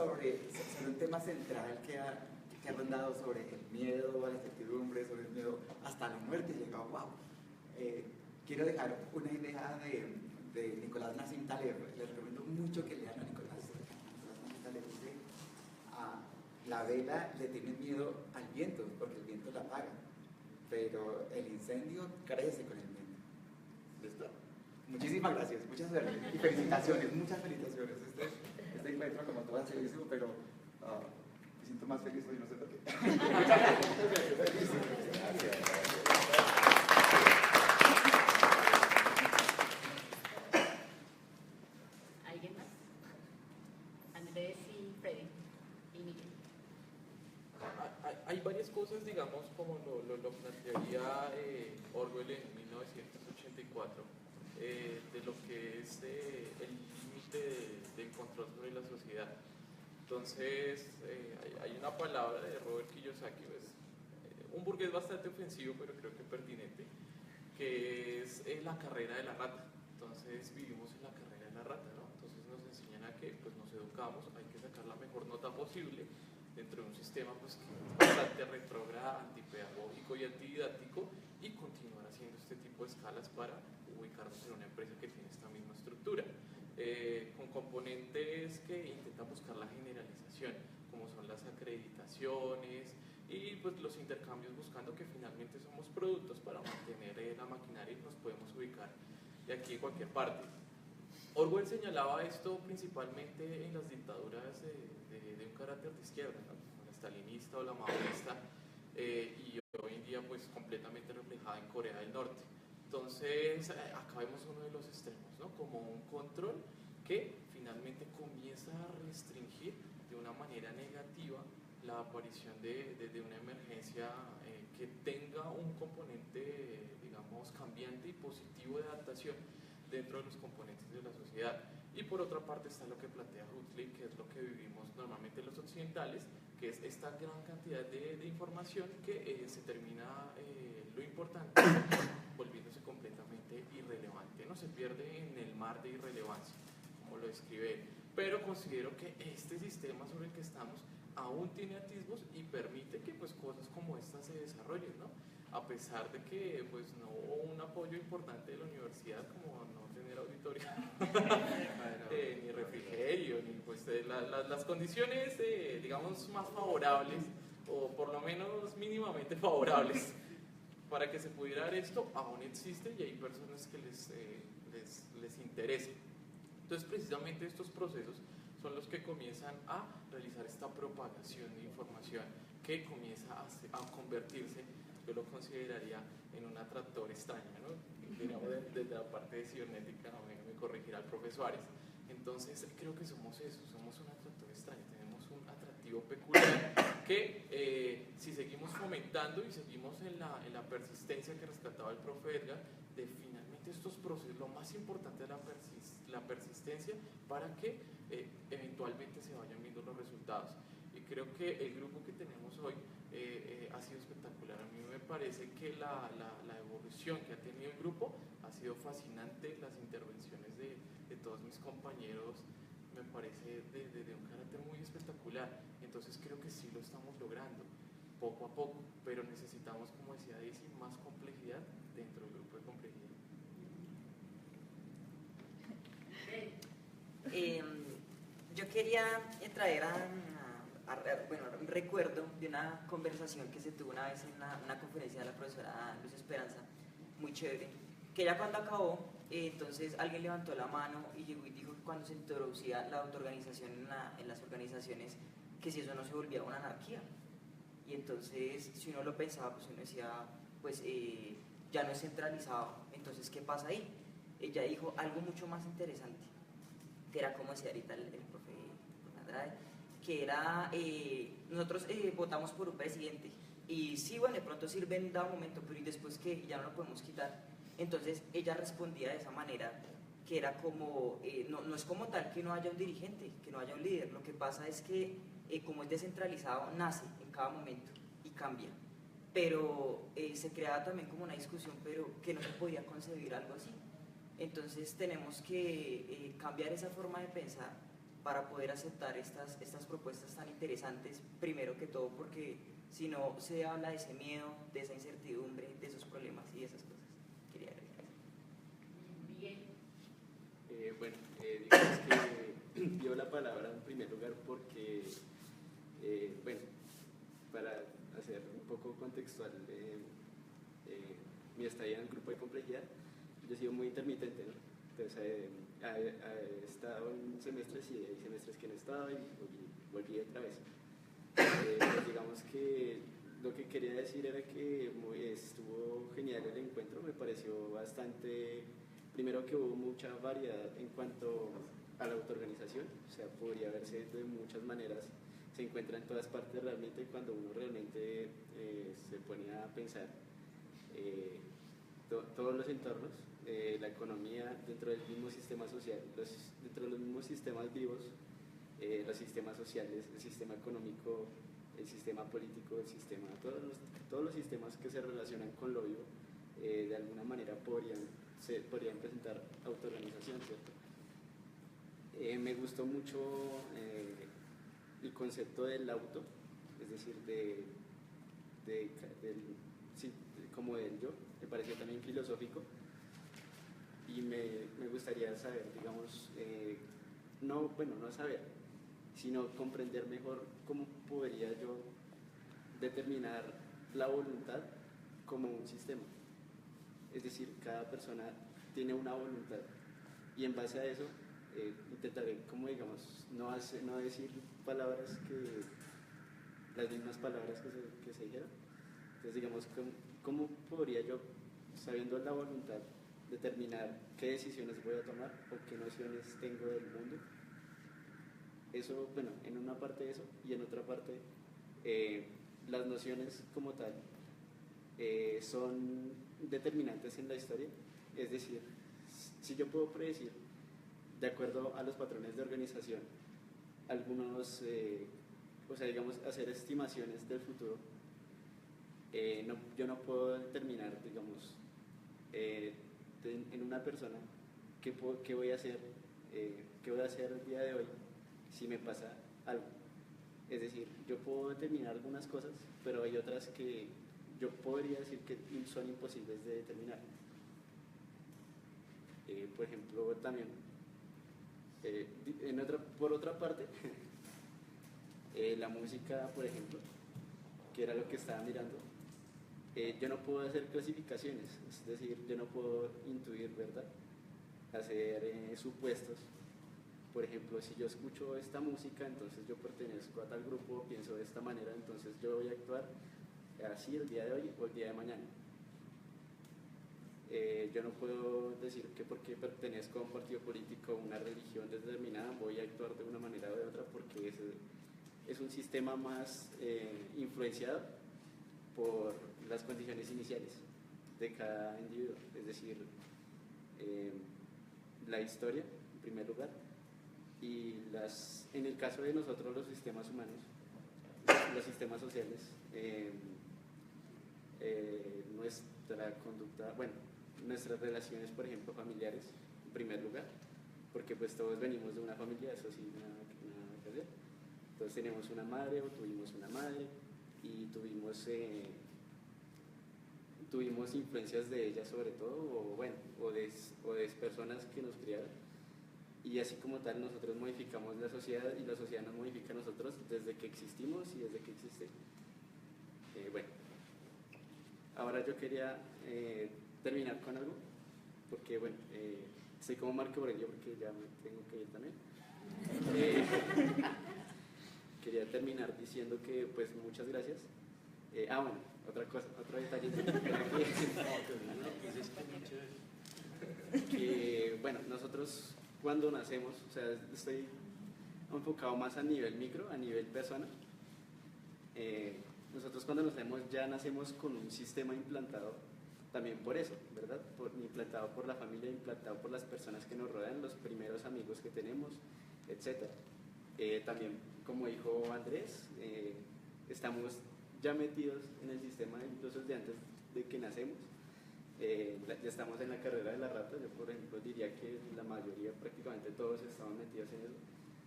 sobre un tema central que ha rondado sobre el miedo a la incertidumbre, sobre el miedo hasta la muerte. He llegado, wow. Quiero dejar una idea de Nicolás Nassim Taleb. Les recomiendo mucho que lean a Nicolás Nassim Taleb. Dice, la vela le tiene miedo al viento, porque el viento la apaga, pero el incendio crece con el viento. ¿Listo? Muchísimas gracias, muchas gracias y felicitaciones, muchas felicitaciones. Este encuentro, como todo, ha sido buenísimo, pero me siento más feliz hoy, no sé por qué. Muchas gracias. ¿Alguien más? Andrés y Freddy y Miguel. Hay varias cosas, digamos, como lo plantearía Orwell en 1984, de lo que es el límite del control sobre la sociedad. Entonces, hay una palabra de Robert Kiyosaki, un burgués bastante ofensivo, pero creo que pertinente, que es la carrera de la rata. Entonces, vivimos en la carrera de la rata, ¿no? Entonces, nos enseñan a que pues, nos educamos, hay que sacar la mejor nota posible dentro de un sistema pues, que es bastante retrógrado, antipedagógico y antididáctico, y continuar haciendo este tipo de escalas para ubicarnos en una empresa que tiene esta misma estructura, con componentes que intentan buscar la generalización, como son las acreditaciones y pues, los intercambios, buscando que finalmente somos productos para mantener la maquinaria y nos podemos ubicar de aquí en cualquier parte. Orwell señalaba esto principalmente en las dictaduras de un carácter de izquierda, ¿no? La stalinista o la maoísta, y hoy en día pues completamente reflejada en Corea del Norte. Entonces acá vemos uno de los extremos, ¿no? Como un control que finalmente comienza a restringir de una manera negativa la aparición de una emergencia que tenga un componente, digamos, cambiante y positivo de adaptación dentro de los componentes de la sociedad. Y por otra parte está lo que plantea Huxley, que es lo que vivimos normalmente los occidentales, que es esta gran cantidad de información que se termina, lo importante, volviéndose completamente irrelevante, ¿no? Se pierde en el mar de irrelevancia, como lo describe él. Pero considero que este sistema sobre el que estamos aún tiene atisbos y permite que pues, cosas como estas se desarrollen, ¿no? A pesar de que pues, no hubo un apoyo importante de la universidad, como no tener auditorio, ni refrigerio, ni pues, las condiciones, digamos, más favorables, o por lo menos mínimamente favorables, para que se pudiera dar esto, aún existe y hay personas que les interesa. Entonces, precisamente estos procesos son los que comienzan a realizar esta propagación de información que comienza a convertirse, yo lo consideraría, en un atractor extraño, ¿no? Digamos, desde la parte de cibernética me corregirá el profesor Ares. Entonces, creo que somos eso, somos un atractor extraño, tenemos un atractivo peculiar que si seguimos fomentando y seguimos en la persistencia que rescataba el profe Edgar, de finalmente estos procesos, lo más importante es la persistencia para que eventualmente se vayan viendo los resultados. Y creo que el grupo que tenemos hoy ha sido espectacular. A mí me parece que la evolución que ha tenido el grupo ha sido fascinante. Las intervenciones de todos mis compañeros me parece de un carácter muy espectacular. Entonces creo que sí lo estamos logrando poco a poco, pero necesitamos, como decía Daisy, más complejidad dentro del grupo de complejidad. Yo quería traer un recuerdo de una conversación que se tuvo una vez en una conferencia de la profesora Luz Esperanza, muy chévere, que ya cuando acabó, entonces alguien levantó la mano y llegó y dijo que cuando se introducía la autoorganización en las organizaciones, que si eso no se volvía una anarquía. Y entonces, si uno lo pensaba, pues uno decía, pues ya no es centralizado, entonces ¿qué pasa ahí? Ella dijo algo mucho más interesante, que era como decía ahorita el profe Andrade, que era, nosotros votamos por un presidente, y sí, bueno, de pronto sirve en dado momento, pero ¿y después qué? Ya no lo podemos quitar. Entonces ella respondía de esa manera, que era como, no es como tal que no haya un dirigente, que no haya un líder, lo que pasa es que como es descentralizado, nace en cada momento y cambia. Pero se creaba también como una discusión, pero que no se podía concebir algo así. Entonces tenemos que cambiar esa forma de pensar para poder aceptar estas propuestas tan interesantes, primero que todo porque si no se habla de ese miedo, de esa incertidumbre, de esos problemas y de esas cosas. Quería agregar. Bien. Bueno, digamos que dio la palabra en primer lugar porque, bueno, para hacer un poco contextual mi estadía en el grupo de complejidad, yo he sido muy intermitente, ¿no? Entonces he estado en semestres y hay semestres que no he estado y volví otra vez. Pues digamos que lo que quería decir era que estuvo genial el encuentro, me pareció bastante, primero que hubo mucha variedad en cuanto a la autoorganización, o sea, podría verse de muchas maneras, se encuentra en todas partes realmente cuando uno realmente se pone a pensar todos los entornos, la economía dentro del mismo sistema social, dentro de los mismos sistemas vivos, los sistemas sociales, el sistema económico, el sistema político, el sistema, todos los sistemas que se relacionan con lo vivo, de alguna manera podrían presentar autoorganización, ¿cierto? Me gustó mucho el concepto del auto, es decir, como del yo, me pareció también filosófico y me gustaría saber, digamos, no saber, sino comprender mejor cómo podría yo determinar la voluntad como un sistema. Es decir, cada persona tiene una voluntad y en base a eso intentaré, como digamos, no decir palabras las mismas palabras que se dijeron. Entonces, digamos, ¿cómo podría yo, sabiendo la voluntad, determinar qué decisiones voy a tomar o qué nociones tengo del mundo? Eso, bueno, en una parte eso y en otra parte las nociones como tal son determinantes en la historia. Es decir, si yo puedo predecir, de acuerdo a los patrones de organización, algunos, o sea, digamos, hacer estimaciones del futuro, yo no puedo determinar, digamos, en una persona qué voy a hacer el día de hoy si me pasa algo. Es decir, yo puedo determinar algunas cosas, pero hay otras que yo podría decir que son imposibles de determinar. Por ejemplo, también, por otra parte, la música, por ejemplo, que era lo que estaba mirando, yo no puedo hacer clasificaciones, es decir, yo no puedo intuir, ¿verdad? Hacer supuestos. Por ejemplo, si yo escucho esta música, entonces yo pertenezco a tal grupo, pienso de esta manera, entonces yo voy a actuar así el día de hoy o el día de mañana. Yo no puedo decir que porque pertenezco a un partido político o una religión determinada voy a actuar de una manera o de otra, porque es un sistema más influenciado por las condiciones iniciales de cada individuo, es decir, la historia en primer lugar, y en el caso de nosotros los sistemas humanos, los sistemas sociales, nuestra conducta, bueno, nuestras relaciones, por ejemplo, familiares, en primer lugar, porque pues todos venimos de una familia, eso sí, nada que hacer. Entonces tenemos una madre o tuvimos una madre y tuvimos influencias de ella sobre todo, o de personas que nos criaron, y así como tal nosotros modificamos la sociedad y la sociedad nos modifica a nosotros desde que existimos y desde que existe. Bueno, ahora yo quería terminar con algo, porque bueno, estoy como Marco Aurelio porque ya me tengo que ir también. Quería terminar diciendo que pues muchas gracias. Bueno, otra cosa, otro detallito. Que bueno, nosotros cuando nacemos, o sea, estoy enfocado más a nivel micro, a nivel persona. Nosotros cuando nacemos ya nacemos con un sistema implantado también por eso, ¿verdad? Implantado por la familia, implantado por las personas que nos rodean, los primeros amigos que tenemos, etc. También, como dijo Andrés, estamos ya metidos en el sistema incluso desde antes de que nacemos. Ya estamos en la carrera de la rata. Yo, por ejemplo, diría que la mayoría, prácticamente todos, estamos metidos en eso.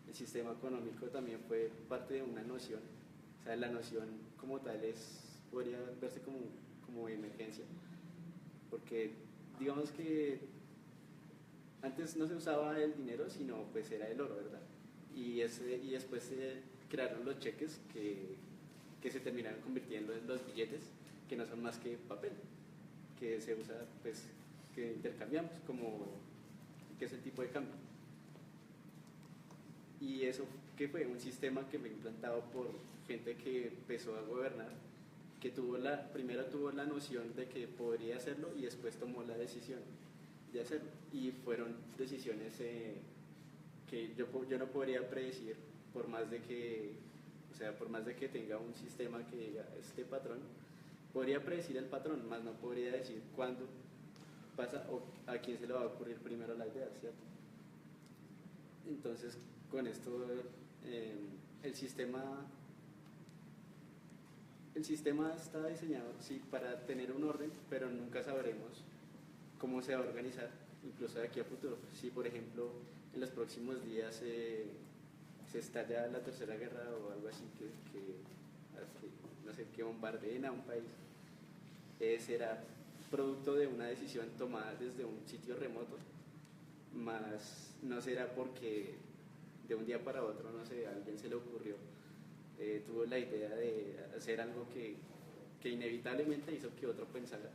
el sistema económico también fue parte de una noción, o sea, la noción como tal podría verse como emergencia, porque digamos que antes no se usaba el dinero, sino pues era el oro, ¿verdad? Y después se crearon los cheques que se terminaron convirtiendo en los billetes, que no son más que papel, que se usa, pues, que intercambiamos, que es el tipo de cambio. Y eso, que fue un sistema que fue implantado por gente que empezó a gobernar, que primero tuvo la noción de que podría hacerlo y después tomó la decisión de hacerlo. Y fueron decisiones que yo no podría predecir, por más de que tenga un sistema que diga este patrón, podría predecir el patrón, más no podría decir cuándo pasa o a quién se le va a ocurrir primero la idea, ¿cierto? Entonces, con esto, el sistema está diseñado, sí, para tener un orden, pero nunca sabremos cómo se va a organizar, incluso de aquí a futuro. Si, por ejemplo, en los próximos días se estalla la tercera guerra o algo así, no sé, que bombardeen a un país, será producto de una decisión tomada desde un sitio remoto, más no será porque de un día para otro, no sé, a alguien se le ocurrió, tuvo la idea de hacer algo que inevitablemente hizo que otro pensara.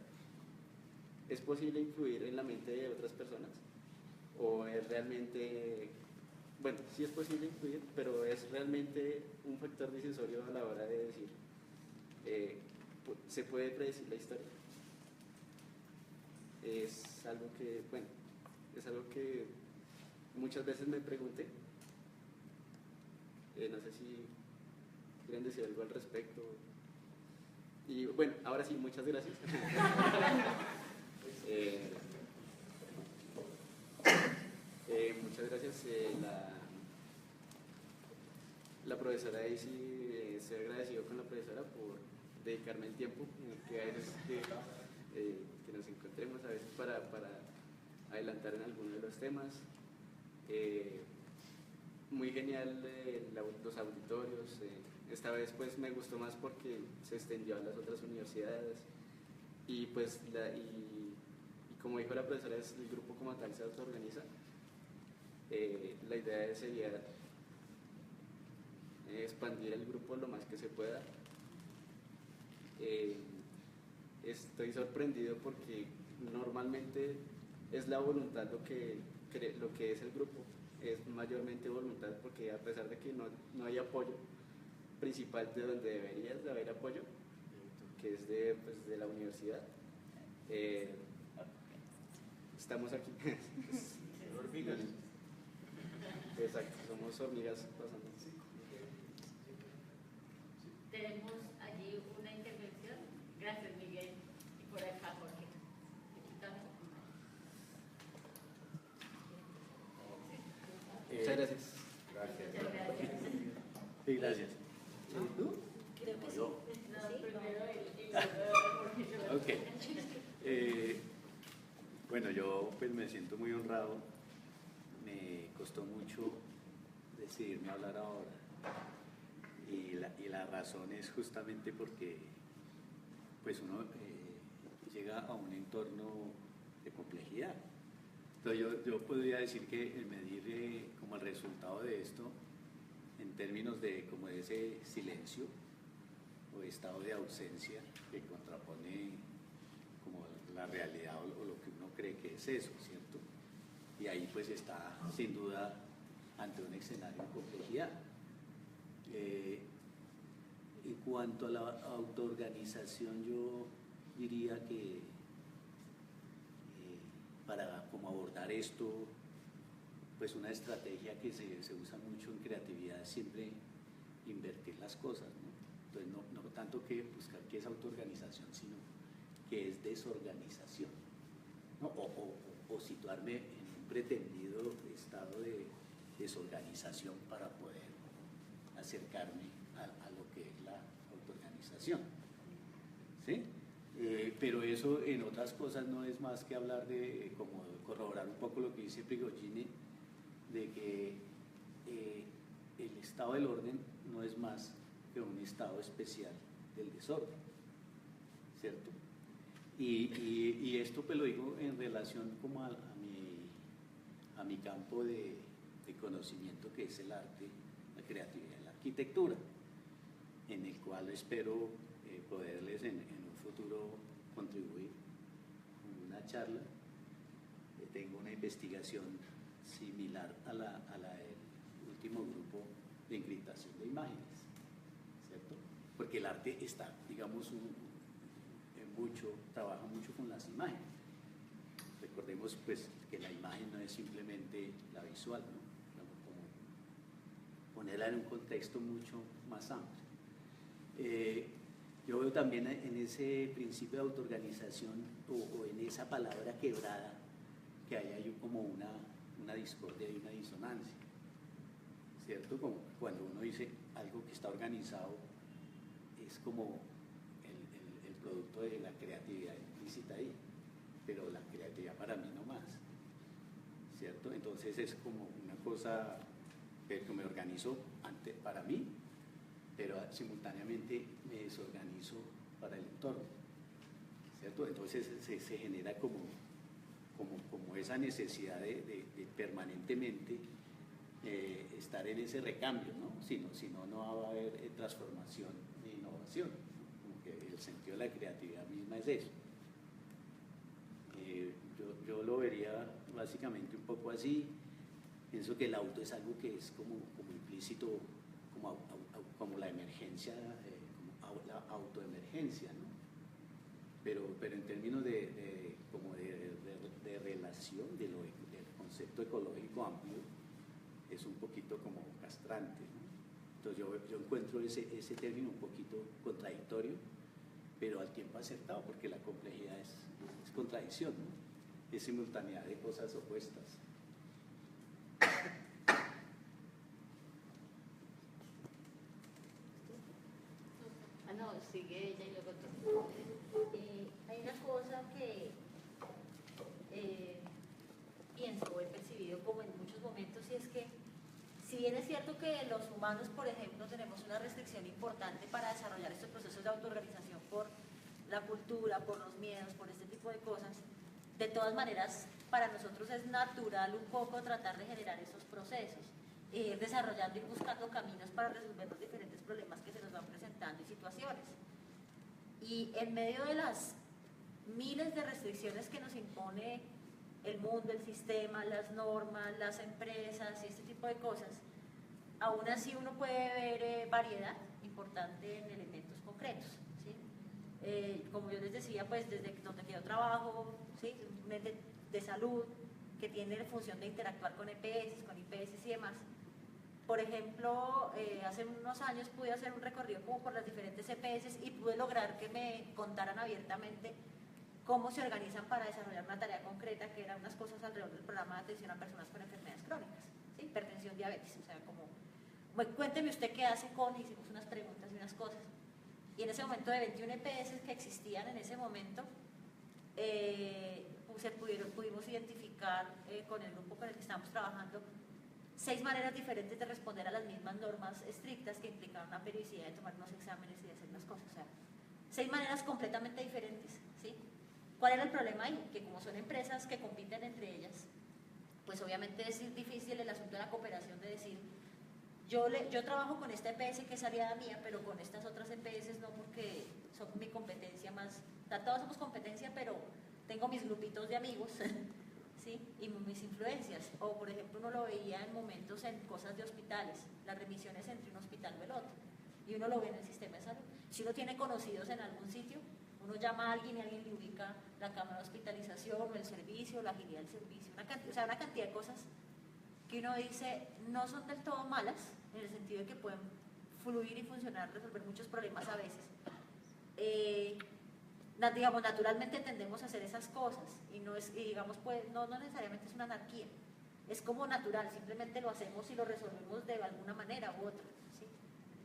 ¿Es posible influir en la mente de otras personas? ¿O es realmente, bueno, sí es posible influir, pero es realmente un factor decisorio a la hora de decir, se puede predecir la historia? Es algo que muchas veces me pregunté. No sé si quieren decir algo al respecto. Y bueno, ahora sí, muchas gracias. Muchas gracias. La profesora Daisy, estoy agradecido con la profesora por dedicarme el tiempo que a veces que nos encontremos a veces para adelantar en alguno de los temas. Muy genial los auditorios. Esta vez pues me gustó más porque se extendió a las otras universidades y pues y como dijo la profesora, el grupo como tal se autoorganiza. La idea sería expandir el grupo lo más que se pueda. Estoy sorprendido porque normalmente es la voluntad lo que es el grupo, es mayormente voluntad, porque a pesar de que no hay apoyo principal de donde debería de haber apoyo, que es de la universidad, estamos aquí. Hormigas. Exacto, somos hormigas pasando. Tenemos allí una intervención. Gracias, Miguel. Y por acá, Jorge. Muchas gracias. Gracias. Sí, gracias. ¿Tú? Creo que sí. Yo. No, Ok. Bueno, yo pues me siento muy honrado. Me costó mucho decidirme a hablar ahora. Y la razón es justamente porque pues uno llega a un entorno de complejidad. Entonces yo podría decir que el medir como el resultado de esto en términos de como de ese silencio o estado de ausencia que contrapone como la realidad o lo que uno cree que es eso, ¿cierto? Y ahí pues está sin duda ante un escenario de complejidad. En cuanto a la autoorganización, yo diría que para como abordar esto, pues una estrategia que se usa mucho en creatividad es siempre invertir las cosas, ¿no? Entonces no tanto que buscar qué es autoorganización, sino que es desorganización, ¿no? O situarme en un pretendido estado de desorganización para poder acercarme a lo que es la autoorganización, ¿sí? Pero eso en otras cosas no es más que hablar de, como corroborar un poco lo que dice Prigogine, de que estado del orden no es más que un estado especial del desorden, ¿cierto? Y esto pues lo digo en relación como a mi campo de conocimiento, que es el arte, la creatividad y la arquitectura, en el cual espero poderles en un futuro contribuir con una charla. Tengo una investigación similar a la del último grupo de encriptación de imágenes, ¿cierto? Porque el arte está, digamos, trabaja mucho con las imágenes. Recordemos pues que la imagen no es simplemente la visual, ¿no? Como ponerla en un contexto mucho más amplio. Yo veo también en ese principio de autoorganización o en esa palabra quebrada que hay como una discordia y una disonancia, ¿cierto? Como cuando uno dice algo que está organizado es como el producto de la creatividad implícita ahí, pero la creatividad para mí no más, ¿cierto? Entonces es como una cosa que me organizo para mí, pero simultáneamente me desorganizo para el entorno, ¿cierto? Entonces se genera como esa necesidad de permanentemente estar en ese recambio, ¿no? Si no, no va a haber transformación ni innovación, ¿no? Como que el sentido de la creatividad misma es eso. Yo lo vería básicamente un poco así. Pienso que el auto es algo que es como implícito, como la emergencia, como la autoemergencia, ¿no? Pero en términos de relación del concepto ecológico amplio, es un poquito como castrante, ¿no? Entonces yo encuentro ese término un poquito contradictorio, pero al tiempo acertado, porque la complejidad es contradicción, ¿no? Es simultaneidad de cosas opuestas. No, sigue ella y luego tú. Hay una cosa que pienso o he percibido como en muchos momentos, y es que si bien es cierto que los humanos, por ejemplo, tenemos una restricción importante para desarrollar estos procesos de autoorganización por la cultura, por los miedos, por este tipo de cosas, de todas maneras para nosotros es natural un poco tratar de generar esos procesos, ir desarrollando y buscando caminos para resolver los diferentes problemas que se nos van presentando y situaciones. Y en medio de las miles de restricciones que nos impone el mundo, el sistema, las normas, las empresas y este tipo de cosas, aún así uno puede ver variedad importante en elementos concretos, ¿sí? Como yo les decía, pues desde donde yo trabajo, ¿sí? Un ente de salud que tiene la función de interactuar con EPS, con IPS y demás. Por ejemplo, hace unos años pude hacer un recorrido como por las diferentes EPS y pude lograr que me contaran abiertamente cómo se organizan para desarrollar una tarea concreta, que eran unas cosas alrededor del programa de atención a personas con enfermedades crónicas, ¿sí? Hipertensión, diabetes, o sea, como, cuénteme usted qué hace con, hicimos unas preguntas y unas cosas. Y en ese momento de 21 EPS que existían en ese momento, pudimos identificar con el grupo con el que estamos trabajando 6 maneras diferentes de responder a las mismas normas estrictas que implicaban una periodicidad de tomar unos exámenes y de hacer unas cosas. O sea, 6 maneras completamente diferentes, ¿sí? ¿Cuál era el problema ahí? Que como son empresas que compiten entre ellas, pues obviamente es difícil el asunto de la cooperación, de decir, yo trabajo con esta EPS que es aliada mía, pero con estas otras EPS no, porque son mi competencia más, o sea, todos somos competencia, pero tengo mis grupitos de amigos, ¿sí? Y mis influencias. O por ejemplo uno lo veía en momentos en cosas de hospitales, las remisiones entre un hospital y el otro, y uno lo ve en el sistema de salud. Si uno tiene conocidos en algún sitio, uno llama a alguien y alguien le ubica la cámara de hospitalización o el servicio, la agilidad del servicio, una cantidad de cosas que uno dice no son del todo malas, en el sentido de que pueden fluir y funcionar, resolver muchos problemas a veces. Digamos, naturalmente tendemos a hacer esas cosas y no necesariamente es una anarquía, es como natural, simplemente lo hacemos y lo resolvemos de alguna manera u otra, ¿sí?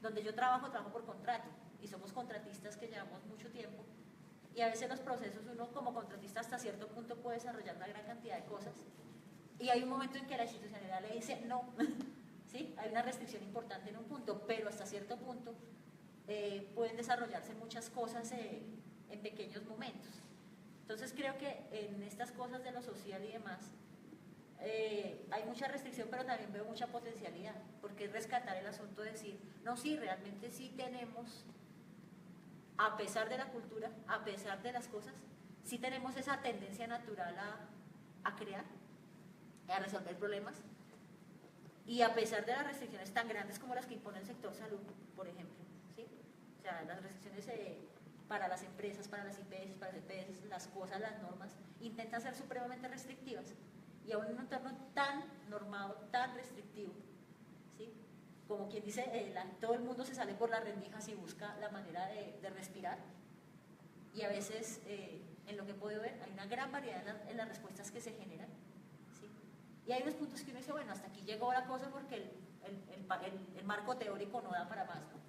Donde yo trabajo por contrato y somos contratistas que llevamos mucho tiempo, y a veces los procesos uno como contratista hasta cierto punto puede desarrollar una gran cantidad de cosas y hay un momento en que la institucionalidad le dice no, ¿sí? Hay una restricción importante en un punto, pero hasta cierto punto pueden desarrollarse muchas cosas en pequeños momentos. Entonces creo que en estas cosas de lo social y demás hay mucha restricción, pero también veo mucha potencialidad, porque es rescatar el asunto de decir, no, sí, realmente sí tenemos, a pesar de la cultura, a pesar de las cosas, sí tenemos esa tendencia natural a crear, a resolver problemas, y a pesar de las restricciones tan grandes como las que impone el sector salud, por ejemplo, ¿sí? O sea, las restricciones para las empresas, para las IPS, para las EPS, las cosas, las normas, intentan ser supremamente restrictivas, y aún en un entorno tan normado, tan restrictivo, ¿sí? Como quien dice, todo el mundo se sale por las rendijas y busca la manera de respirar, y a veces, en lo que he podido ver, hay una gran variedad en las respuestas que se generan, ¿sí? Y hay unos puntos que uno dice, bueno, hasta aquí llegó la cosa porque el marco teórico no da para más, ¿no?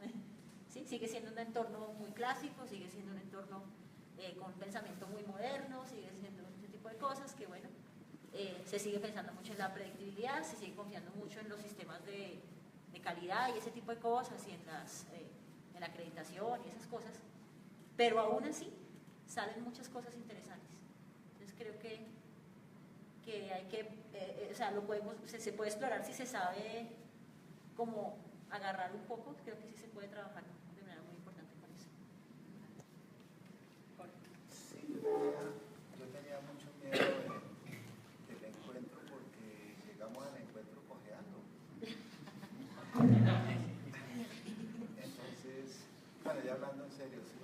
¿Sí? Sigue siendo un entorno muy clásico, sigue siendo un entorno con un pensamiento muy moderno, sigue siendo ese tipo de cosas que, bueno, se sigue pensando mucho en la predictibilidad, se sigue confiando mucho en los sistemas de calidad y ese tipo de cosas, y en la acreditación y esas cosas, pero aún así salen muchas cosas interesantes. Entonces creo que hay que, o sea, se puede explorar si se sabe cómo agarrar un poco, creo que sí se puede trabajar de manera muy importante con eso. Sí, yo tenía mucho miedo del encuentro porque llegamos al encuentro cojeando. Entonces, bueno, ya hablando en serio, sí.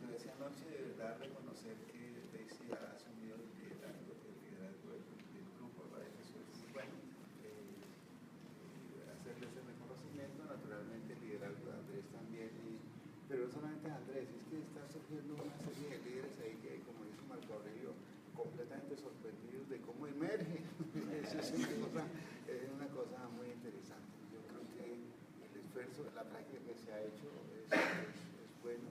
Lo decía anoche, de verdad reconocer que Daisy ha asumido el liderazgo del grupo, para eso es muy bueno. Hacerle ese reconocimiento, naturalmente el liderazgo de Andrés también, pero no solamente de Andrés, es que está surgiendo una serie de líderes ahí que, como dice Marco Aurelio, completamente sorprendidos de cómo emerge. Eso es una cosa muy interesante. Yo creo que el esfuerzo, la práctica que se ha hecho es bueno.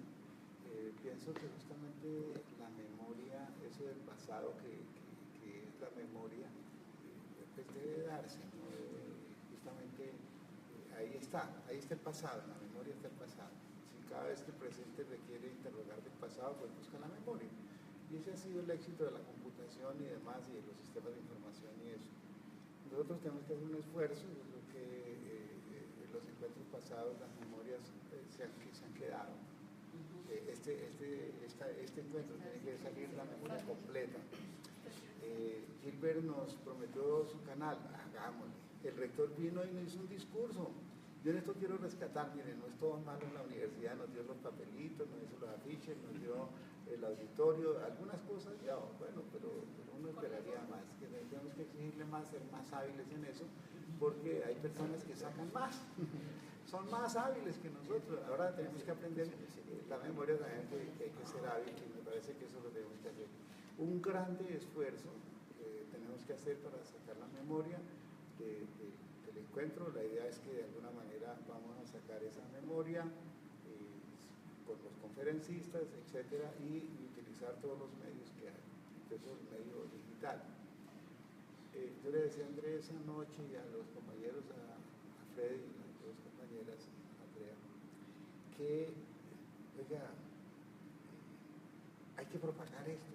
Pienso que justamente la memoria, eso del pasado que es la memoria, pues debe darse, ¿no? Justamente ahí está el pasado, en la memoria está el pasado. Si cada vez que el presente requiere interrogar del pasado, pues busca la memoria. Y ese ha sido el éxito de la computación y demás, y de los sistemas de información y eso. Nosotros tenemos que hacer un esfuerzo, yo creo que en los encuentros pasados las memorias se han quedado. Este encuentro tiene que salir la memoria completa. Gilbert nos prometió su canal, hagámosle. El rector vino y nos hizo un discurso. Yo en esto quiero rescatar, miren, no es todo malo en la universidad, nos dio los papelitos, nos hizo los afiches, nos dio el auditorio, algunas cosas ya, bueno, pero uno esperaría más, que tenemos que exigirle más, ser más hábiles en eso, porque hay personas que sacan más, son más hábiles que nosotros. Ahora tenemos que aprender la memoria también, que hay que ser hábil, y me parece que eso lo tenemos que hacer. Un grande esfuerzo tenemos que hacer para sacar la memoria del encuentro. La idea es que de alguna manera vamos a sacar esa memoria con los conferencistas, etcétera, y utilizar todos los medios que hay, entonces el medio digital. Yo le decía a Andrés anoche y a los compañeros, a Freddy y a las dos compañeras, Andrea, que, oiga, hay que propagar esto.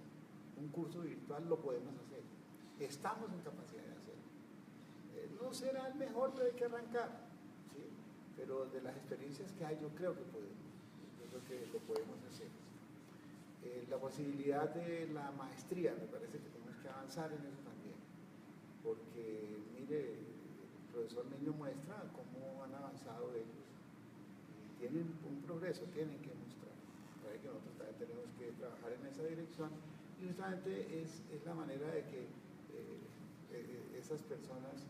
Un curso virtual lo podemos hacer. Estamos en capacidad de hacerlo. No será el mejor, pero hay que arrancar, ¿sí? Pero de las experiencias que hay, yo creo que podemos. Yo creo que lo podemos hacer. La posibilidad de la maestría, me parece que tenemos que avanzar en eso también. Porque, mire, el profesor Niño muestra cómo han avanzado ellos. Y tienen un progreso, tienen que mostrar. Parece que nosotros también tenemos que trabajar en esa dirección. Y justamente es la manera de que esas personas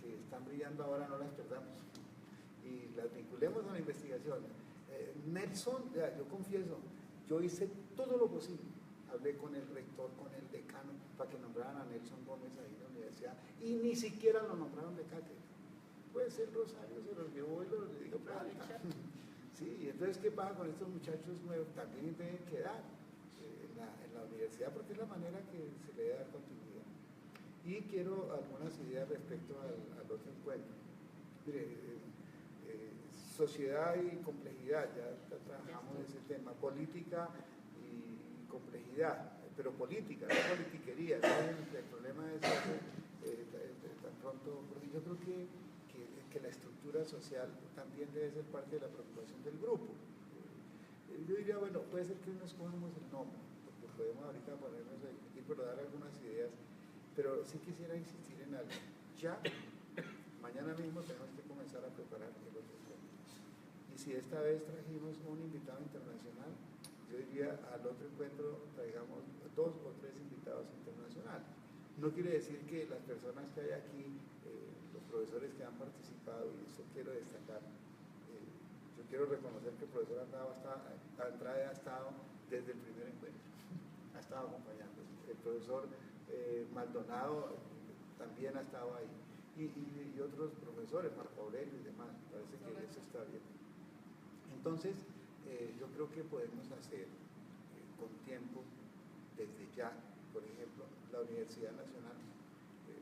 que están brillando ahora no las perdamos y las vinculemos a la investigación. Nelson, yo confieso, yo hice todo lo posible. Hablé con el rector, con el decano, para que nombraran a Nelson Gómez ahí en la universidad, y ni siquiera lo nombraron de cátedra. Pues el Rosario se los llevó y le dio plata. Sí, y entonces, ¿qué pasa con estos muchachos nuevos? También deben quedar en la la universidad, porque es la manera que se le da continuidad. Y quiero algunas ideas respecto al otro encuentro. Mire, sociedad y complejidad, ya trabajamos ese tema, política y complejidad, pero política, no politiquería, ¿no? El problema es tan pronto, porque yo creo que la estructura social también debe ser parte de la preocupación del grupo. Yo diría, bueno, puede ser que no escojamos el nombre, porque podemos ahorita ponernos a discutir, pero dar algunas ideas, pero sí quisiera insistir en algo. Ya, mañana mismo tenemos que comenzar a preparar el otro encuentro. Y si esta vez trajimos un invitado internacional, yo diría al otro encuentro traigamos 2 o 3 invitados internacionales. No quiere decir que las personas que hay aquí, los profesores que han participado, y eso quiero destacar, yo quiero reconocer que el profesor Andrade ha estado desde el primer encuentro, ha estado acompañando. El profesor Maldonado también ha estado ahí. Y otros profesores, Marco Aurelio y demás, parece que eso está bien. Entonces, yo creo que podemos hacer con tiempo, desde ya, por ejemplo, la Universidad Nacional,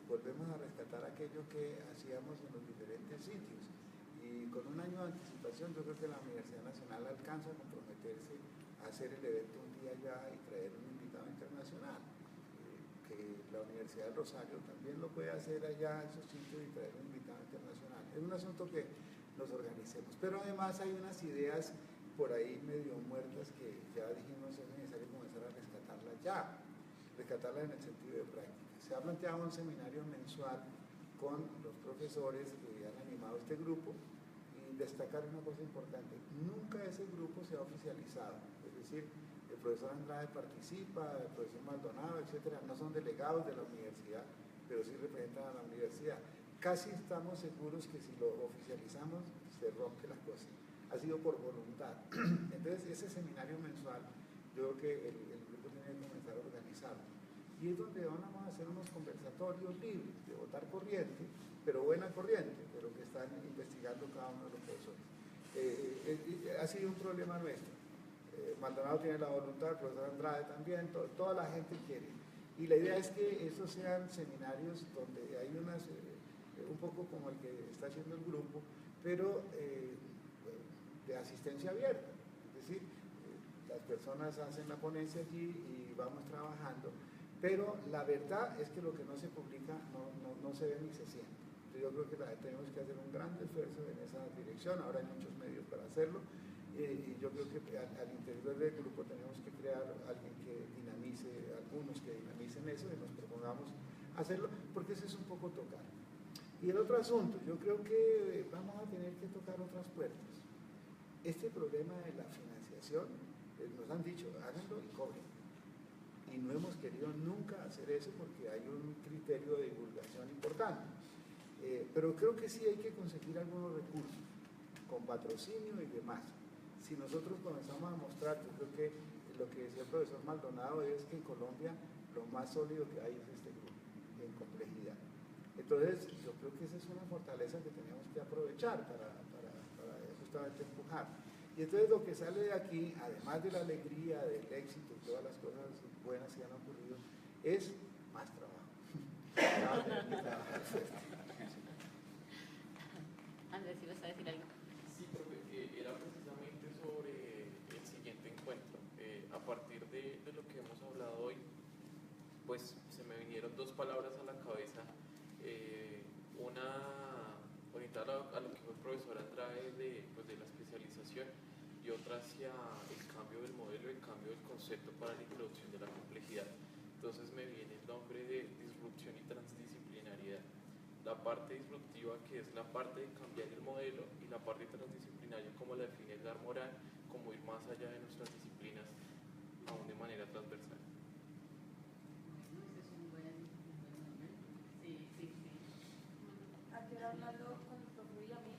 volvemos a rescatar aquello que hacíamos en los diferentes sitios. Y con un año de anticipación, yo creo que la Universidad Nacional alcanza a comprometerse a hacer el evento un día ya y traer un invitado internacional. Que la Universidad del Rosario también lo puede hacer allá en esos sitios y traer un invitado internacional. Es un asunto que nos organicemos. Pero además hay unas ideas por ahí medio muertas que ya dijimos es necesario comenzar a rescatarlas ya, rescatarlas en el sentido de práctica. Se ha planteado un seminario mensual con los profesores que han animado este grupo y destacar una cosa importante, nunca ese grupo se ha oficializado, es decir, el profesor Andrade participa, el profesor Maldonado, etcétera, no son delegados de la universidad, pero sí representan a la universidad. Casi estamos seguros que si lo oficializamos se rompe la cosa. Ha sido por voluntad. Entonces, ese seminario mensual, yo creo que el grupo tiene que comenzar a organizarlo. Y es donde vamos a hacer unos conversatorios libres, de votar corriente, pero buena corriente, pero que están investigando cada uno de los profesores. Ha sido un problema nuestro. Maldonado tiene la voluntad, el profesor Andrade también, toda la gente quiere. Y la idea es que esos sean seminarios donde hay unas, un poco como el que está haciendo el grupo, pero de asistencia abierta. Es decir, las personas hacen la ponencia allí y vamos trabajando, pero la verdad es que lo que no se publica no se ve ni se siente. Yo creo que tenemos que hacer un gran esfuerzo en esa dirección, ahora hay muchos medios para hacerlo. Y yo creo que al interior del grupo tenemos que crear alguien que dinamice, algunos que dinamicen eso y nos propongamos hacerlo, porque eso es un poco tocar. Y el otro asunto, yo creo que vamos a tener que tocar otras puertas. Este problema de la financiación, nos han dicho, háganlo y cobren. Y no hemos querido nunca hacer eso porque hay un criterio de divulgación importante. Pero creo que sí hay que conseguir algunos recursos, con patrocinio y demás. Si nosotros comenzamos a mostrar, yo creo que lo que decía el profesor Maldonado es que en Colombia lo más sólido que hay es este grupo, en complejidad. Entonces, yo creo que esa es una fortaleza que tenemos que aprovechar para justamente empujar. Y entonces lo que sale de aquí, además de la alegría, del éxito y todas las cosas buenas que han ocurrido, es más trabajo. Andrés, ¿sí vas a decir algo? Sí, profe, era precisamente sobre el siguiente encuentro. A partir de lo que hemos hablado hoy, pues se me vinieron 2 palabras a la cabeza. Una orientada a lo que fue el profesor Andrade de la especialización y otra hacia el cambio del modelo, el cambio del concepto para la introducción de la complejidad. Entonces me viene el nombre de disrupción y transdisciplinariedad. La parte disruptiva, que es la parte de cambiar el modelo, y la parte transdisciplinaria, como la define Edgar Morán, como ir más allá de nuestras disciplinas, aún de manera transversal. Ayer hablando con el profe y a mí,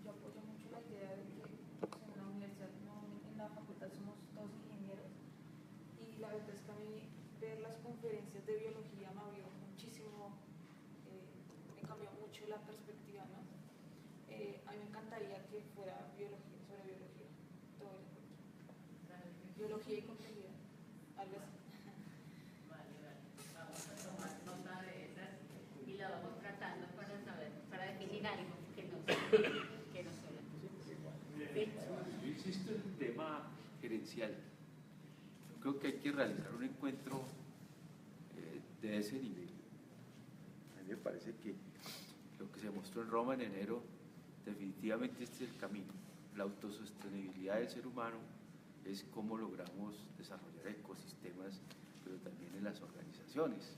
yo apoyo mucho la idea de que en la universidad, en la facultad somos 2 ingenieros, y la verdad es que a mí ver las conferencias de biología me abrió muchísimo, me cambió mucho la perspectiva, ¿no? A mí me encantaría que fuera biología, sobre biología, todo el encuentro. Biología y complejidad, algo así. gerencial. Yo creo que hay que realizar un encuentro de ese nivel. A mí me parece que lo que se mostró en Roma en enero, definitivamente este es el camino. La autosostenibilidad del ser humano es cómo logramos desarrollar ecosistemas, pero también en las organizaciones.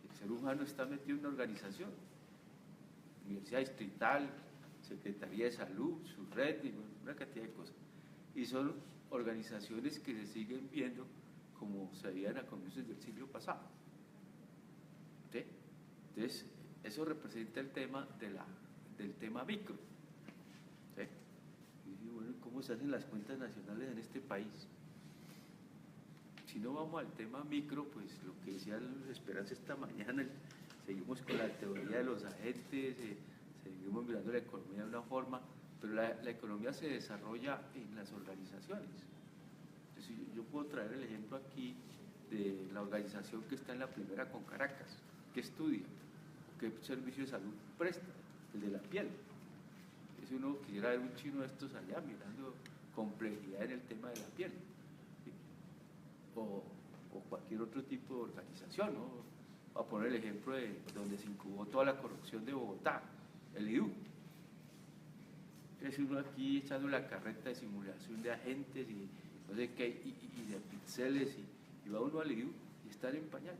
El ser humano está metido en una organización, Universidad Distrital, Secretaría de Salud, su red, y una cantidad de cosas. Y son organizaciones que se siguen viendo como se veían a comienzos del siglo pasado. ¿Sí? Entonces, eso representa el tema del tema micro. ¿Sí? Y bueno, ¿cómo se hacen las cuentas nacionales en este país? Si no vamos al tema micro, pues lo que decía Esperanza esta mañana, seguimos con la teoría de los agentes, seguimos mirando la economía de una forma, pero la economía se desarrolla en las organizaciones. Entonces, yo puedo traer el ejemplo aquí de la organización que está en la primera con Caracas, que estudia, qué servicio de salud presta, el de la piel. Si uno quisiera ver un chino de estos allá mirando complejidad en el tema de la piel, ¿sí? o cualquier otro tipo de organización, ¿no? Voy a poner el ejemplo de donde se incubó toda la corrupción de Bogotá, el IDU. Es uno aquí echando la carreta de simulación de agentes y no sé qué, y de pixeles, y va uno al IDU y están en pañales,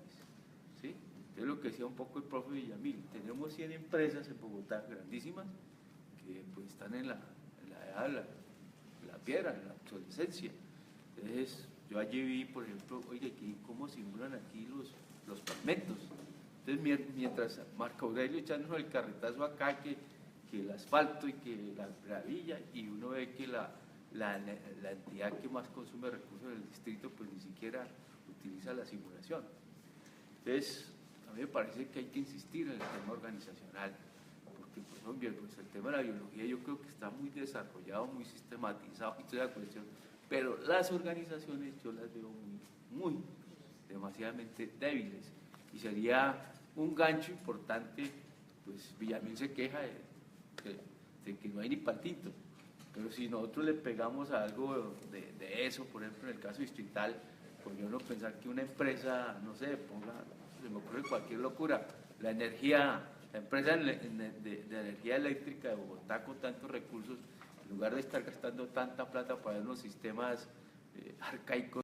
¿sí? Es lo que decía un poco el profe Villamil. Tenemos 100 empresas en Bogotá grandísimas que pues están en la edad de la piedra, en la obsolescencia. Entonces, yo allí vi, por ejemplo, oye, cómo simulan aquí los pigmentos. Entonces, mientras Marco Aurelio echándonos el carretazo acá, que el asfalto y que la gravilla, y uno ve que la entidad que más consume recursos del distrito, pues ni siquiera utiliza la simulación. Entonces, a mí me parece que hay que insistir en el tema organizacional, porque pues, hombre, pues el tema de la biología yo creo que está muy desarrollado, muy sistematizado y toda la cuestión, pero las organizaciones yo las veo muy demasiadamente débiles, y sería un gancho importante. Pues Villamil se queja de que no hay ni patito, pero si nosotros le pegamos a algo de eso, por ejemplo en el caso distrital, pues yo no pensar que una empresa, no sé, se me ocurre cualquier locura, la empresa de energía eléctrica de Bogotá con tantos recursos, en lugar de estar gastando tanta plata para unos sistemas arcaicos,